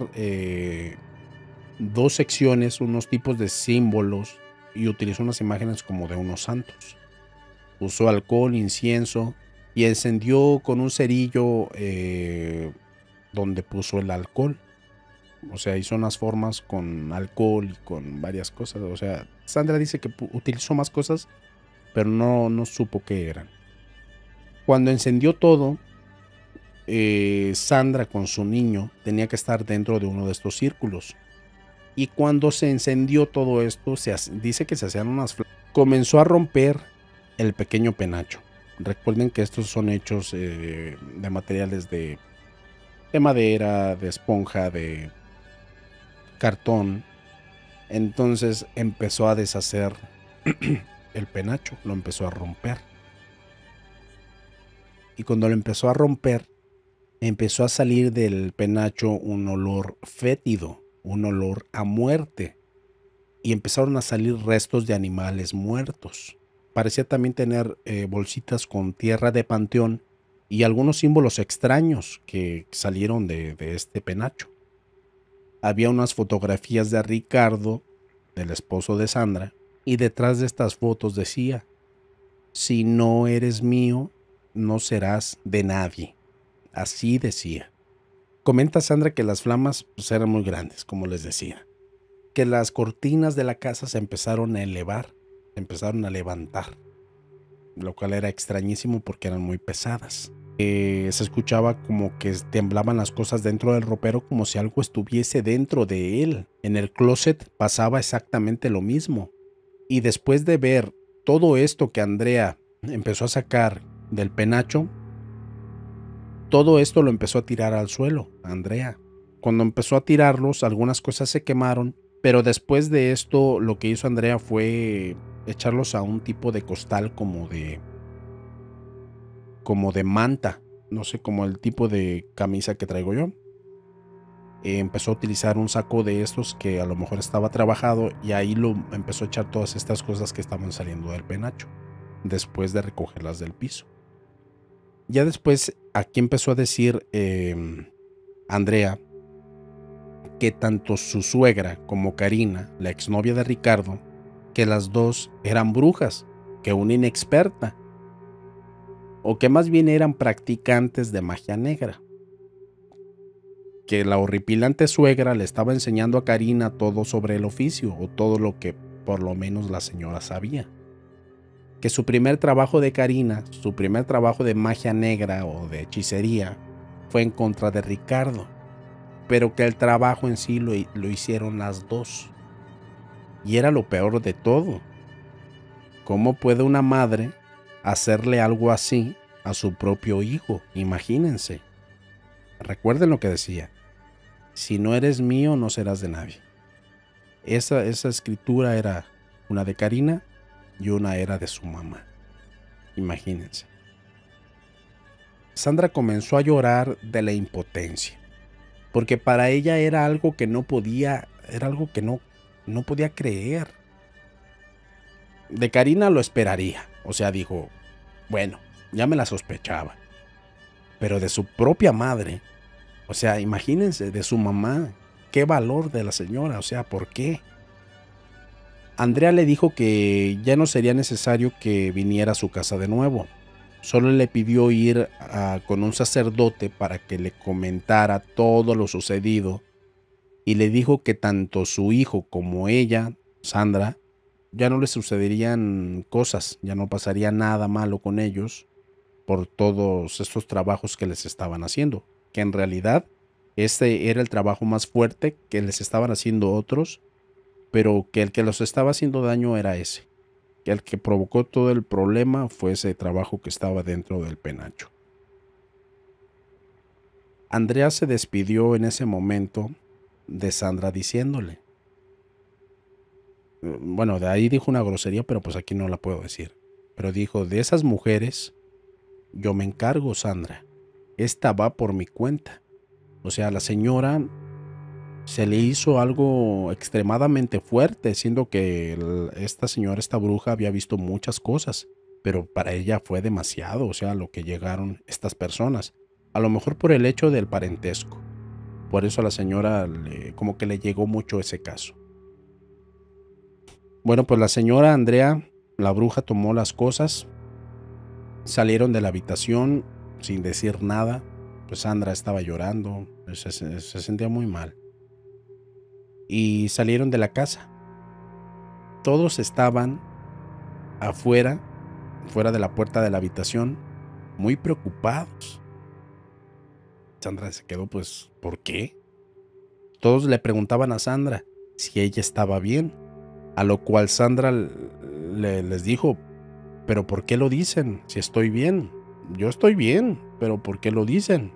2 secciones, unos tipos de símbolos, y utilizó unas imágenes como de unos santos. Usó alcohol, incienso y encendió con un cerillo donde puso el alcohol. O sea, hizo unas formas con alcohol y con varias cosas. O sea, Sandra dice que utilizó más cosas, pero no supo qué eran. Cuando encendió todo, Sandra con su niño tenía que estar dentro de uno de estos círculos. Y cuando se encendió todo esto, dice que se hacían unas comenzó a romper el pequeño penacho. Recuerden que estos son hechos de materiales de madera, de esponja, de cartón. Entonces empezó a deshacer el penacho, lo empezó a romper. Y cuando lo empezó a romper, empezó a salir del penacho un olor fétido, un olor a muerte. Y empezaron a salir restos de animales muertos. Parecía también tener bolsitas con tierra de panteón y algunos símbolos extraños que salieron de este penacho. Había unas fotografías de Ricardo, del esposo de Sandra, y detrás de estas fotos decía: si no eres mío, no serás de nadie. Así decía. Comenta Sandra que las flamas pues, eran muy grandes, como les decía. Que las cortinas de la casa se empezaron a elevar, se empezaron a levantar, lo cual era extrañísimo porque eran muy pesadas. Se escuchaba como que temblaban las cosas dentro del ropero, como si algo estuviese dentro de él. En el closet pasaba exactamente lo mismo. Y después de ver todo esto que Andrea empezó a sacar del penacho, todo esto lo empezó a tirar al suelo, Andrea. Cuando empezó a tirarlos, algunas cosas se quemaron, pero después de esto lo que hizo Andrea fue echarlos a un tipo de costal como de manta, no sé, como el tipo de camisa que traigo yo. Empezó a utilizar un saco de estos que a lo mejor estaba trabajado y ahí lo empezó a echar todas estas cosas que estaban saliendo del penacho, después de recogerlas del piso. Ya después aquí empezó a decir Andrea que tanto su suegra como Karina, la exnovia de Ricardo, que las dos eran brujas, que una inexperta, o que más bien eran practicantes de magia negra. Que la horripilante suegra le estaba enseñando a Karina todo sobre el oficio, o todo lo que por lo menos la señora sabía. Que su primer trabajo de Karina, su primer trabajo de magia negra o de hechicería, fue en contra de Ricardo, pero que el trabajo en sí lo hicieron las dos. Y era lo peor de todo. ¿Cómo puede una madre hacerle algo así a su propio hijo? Imagínense. Recuerden lo que decía. Si no eres mío, no serás de nadie. Esa escritura era una de Karina y una era de su mamá. Imagínense. Sandra comenzó a llorar de la impotencia, porque para ella era algo que no podía, era algo que no podía creer. De Karina lo esperaría, o sea, dijo, bueno, ya me la sospechaba, pero de su propia madre, o sea, imagínense, de su mamá, qué valor de la señora, o sea, ¿por qué? Andrea le dijo que ya no sería necesario que viniera a su casa de nuevo. Solo le pidió ir con un sacerdote para que le comentara todo lo sucedido y le dijo que tanto su hijo como ella, Sandra, ya no le sucederían cosas, ya no pasaría nada malo con ellos por todos estos trabajos que les estaban haciendo, que en realidad este era el trabajo más fuerte que les estaban haciendo otros, pero que el que los estaba haciendo daño era ese, que el que provocó todo el problema fue ese trabajo que estaba dentro del penacho. Andrea se despidió en ese momento de Sandra diciéndole, bueno, de ahí dijo una grosería, pero pues aquí no la puedo decir, pero dijo, de esas mujeres yo me encargo, Sandra, esta va por mi cuenta. O sea, a la señora se le hizo algo extremadamente fuerte, siendo que esta señora, esta bruja, había visto muchas cosas, pero para ella fue demasiado, o sea, lo que llegaron estas personas. A lo mejor por el hecho del parentesco. Por eso a la señora como que le llegó mucho ese caso. Bueno, pues la señora Andrea, la bruja, tomó las cosas, salieron de la habitación sin decir nada. Pues Sandra estaba llorando, se sentía muy mal. Y salieron de la casa. Todos estaban afuera, fuera de la puerta de la habitación, muy preocupados. Sandra se quedó, pues, ¿por qué? Todos le preguntaban a Sandra si ella estaba bien, a lo cual Sandra les dijo, ¿pero por qué lo dicen? Si estoy bien, yo estoy bien, pero ¿por qué lo dicen?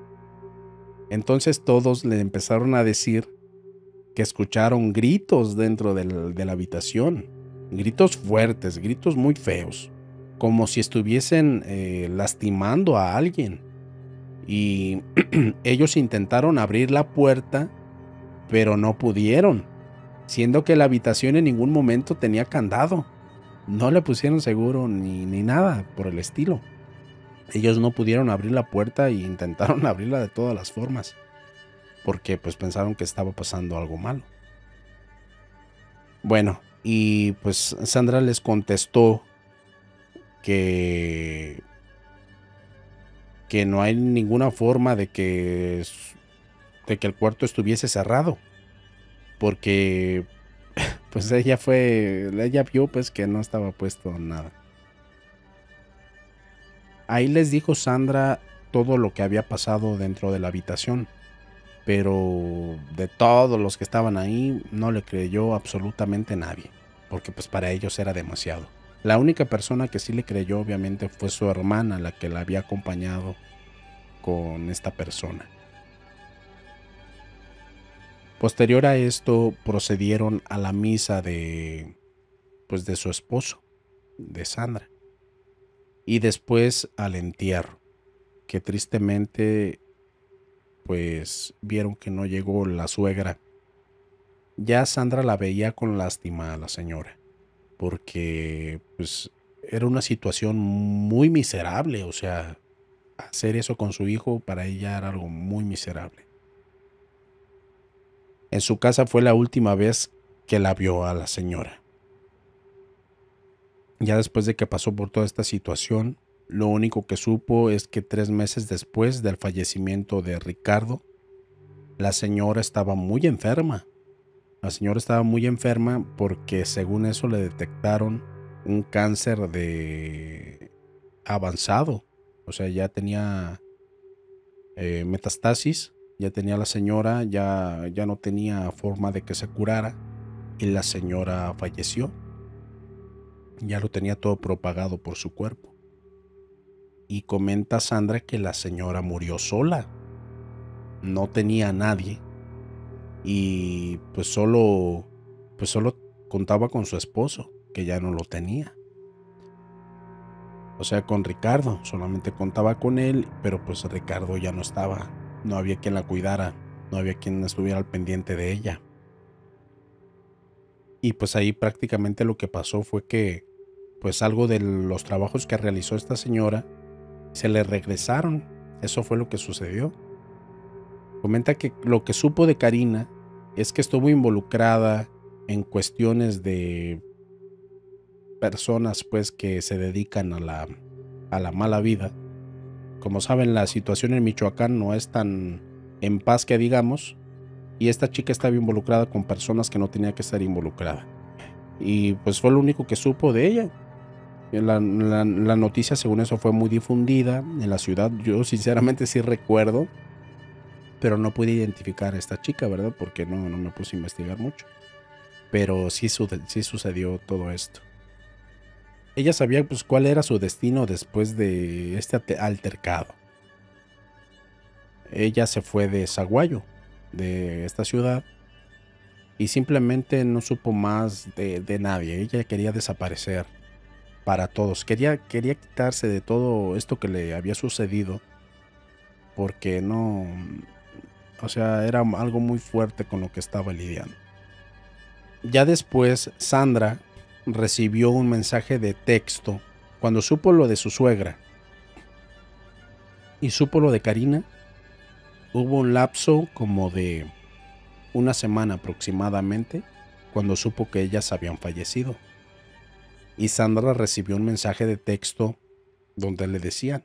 Entonces todos le empezaron a decir que escucharon gritos dentro de la habitación, gritos fuertes, gritos muy feos, como si estuviesen lastimando a alguien. Y ellos intentaron abrir la puerta, pero no pudieron, siendo que la habitación en ningún momento tenía candado. No le pusieron seguro ni nada por el estilo. Ellos no pudieron abrir la puerta e intentaron abrirla de todas las formas, porque pues pensaron que estaba pasando algo malo. Bueno, y pues Sandra les contestó que no hay ninguna forma de que el cuarto estuviese cerrado, porque pues ella vio pues que no estaba puesto nada. Ahí les dijo Sandra todo lo que había pasado dentro de la habitación. Pero de todos los que estaban ahí, no le creyó absolutamente nadie, porque pues para ellos era demasiado. La única persona que sí le creyó, obviamente, fue su hermana, la que la había acompañado con esta persona. Posterior a esto, procedieron a la misa de su esposo, de Sandra, y después al entierro, que tristemente pues vieron que no llegó la suegra. Ya Sandra la veía con lástima a la señora, porque pues era una situación muy miserable, o sea, hacer eso con su hijo para ella era algo muy miserable. En su casa fue la última vez que la vio a la señora. Ya después de que pasó por toda esta situación, lo único que supo es que 3 meses después del fallecimiento de Ricardo, la señora estaba muy enferma. La señora estaba muy enferma porque según eso le detectaron un cáncer de avanzado. O sea, ya tenía metastasis, ya tenía la señora, ya no tenía forma de que se curara y la señora falleció. Ya lo tenía todo propagado por su cuerpo. Y comenta Sandra que la señora murió sola. No tenía a nadie. Y pues solo contaba con su esposo, que ya no lo tenía. O sea, con Ricardo, solamente contaba con él, pero pues Ricardo ya no estaba. No había quien la cuidara, no había quien estuviera al pendiente de ella. Y pues ahí prácticamente lo que pasó fue que pues algo de los trabajos que realizó esta señora se le regresaron. Eso fue lo que sucedió. Comenta que lo que supo de Karina es que estuvo involucrada en cuestiones de personas pues que se dedican a la mala vida. Como saben, la situación en Michoacán no es tan en paz que digamos, y esta chica estaba involucrada con personas que no tenía que estar involucrada. Y pues fue lo único que supo de ella. La noticia, según eso, fue muy difundida en la ciudad. Yo sinceramente sí recuerdo, pero no pude identificar a esta chica, ¿verdad? Porque no me puse a investigar mucho. Pero sí sucedió todo esto. Ella sabía pues cuál era su destino después de este altercado. Ella se fue de Zaguayo, de esta ciudad, y simplemente no supo más de nadie. Ella quería desaparecer para todos. Quería quitarse de todo esto que le había sucedido, porque no, o sea, era algo muy fuerte con lo que estaba lidiando. Ya después, Sandra recibió un mensaje de texto cuando supo lo de su suegra y supo lo de Karina. Hubo un lapso como de una semana aproximadamente cuando supo que ellas habían fallecido. Y Sandra recibió un mensaje de texto donde le decían,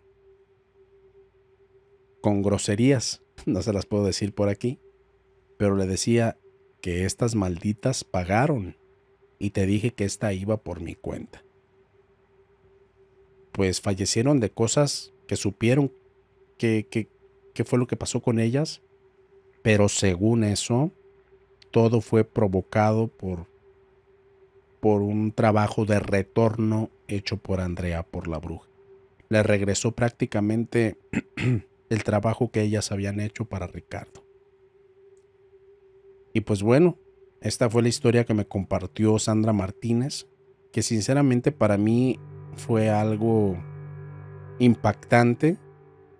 con groserías, no se las puedo decir por aquí, pero le decía que estas malditas pagaron y te dije que esta iba por mi cuenta. Pues fallecieron de cosas que supieron que fue lo que pasó con ellas, pero según eso, todo fue provocado por un trabajo de retorno hecho por Andrea, por la bruja. Le regresó prácticamente el trabajo que ellas habían hecho para Ricardo. Y pues bueno, esta fue la historia que me compartió Sandra Martínez, que sinceramente para mí fue algo impactante.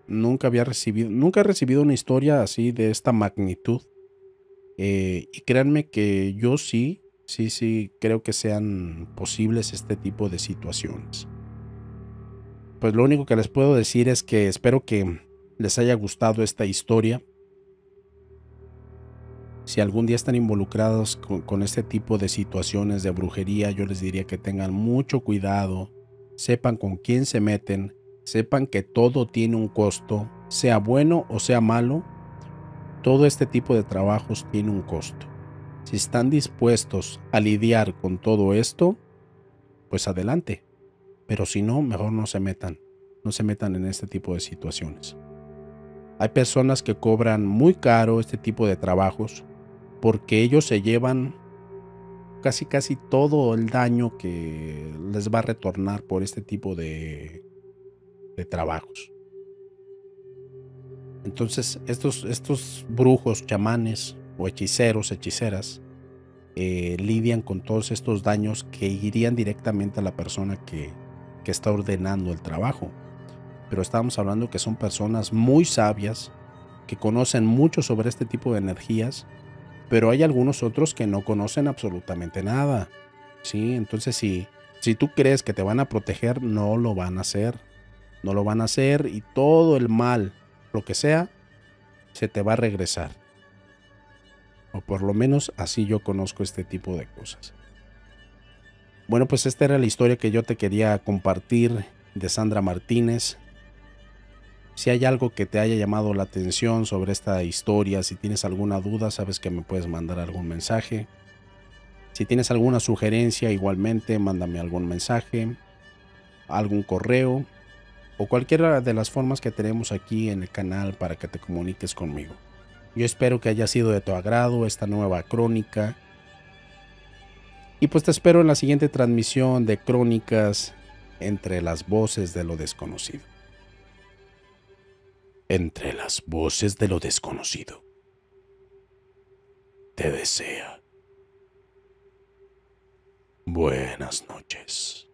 Nunca he recibido una historia así de esta magnitud. Y créanme que yo sí creo que sean posibles este tipo de situaciones. Pues lo único que les puedo decir es que espero que les haya gustado esta historia. Si algún día están involucrados con este tipo de situaciones de brujería, yo les diría que tengan mucho cuidado, sepan con quién se meten, sepan que todo tiene un costo, sea bueno o sea malo, todo este tipo de trabajos tiene un costo. Si están dispuestos a lidiar con todo esto, pues adelante. Pero si no, mejor no se metan en este tipo de situaciones. Hay personas que cobran muy caro este tipo de trabajos porque ellos se llevan casi todo el daño que les va a retornar por este tipo de trabajos. Entonces, estos brujos, chamanes o hechiceros, hechiceras, lidian con todos estos daños que irían directamente a la persona que está ordenando el trabajo. Pero estamos hablando que son personas muy sabias, que conocen mucho sobre este tipo de energías, pero hay algunos otros que no conocen absolutamente nada, ¿sí? Entonces, si tú crees que te van a proteger, no lo van a hacer. No lo van a hacer y todo el mal, lo que sea, se te va a regresar. O por lo menos así yo conozco este tipo de cosas. Bueno, pues esta era la historia que yo te quería compartir de Sandra Martínez. Si hay algo que te haya llamado la atención sobre esta historia, si tienes alguna duda, sabes que me puedes mandar algún mensaje. Si tienes alguna sugerencia, igualmente mándame algún mensaje, algún correo o cualquiera de las formas que tenemos aquí en el canal para que te comuniques conmigo. Yo espero que haya sido de tu agrado esta nueva crónica. Y pues te espero en la siguiente transmisión de Crónicas entre las voces de lo desconocido. Entre las voces de lo desconocido. Te desea buenas noches.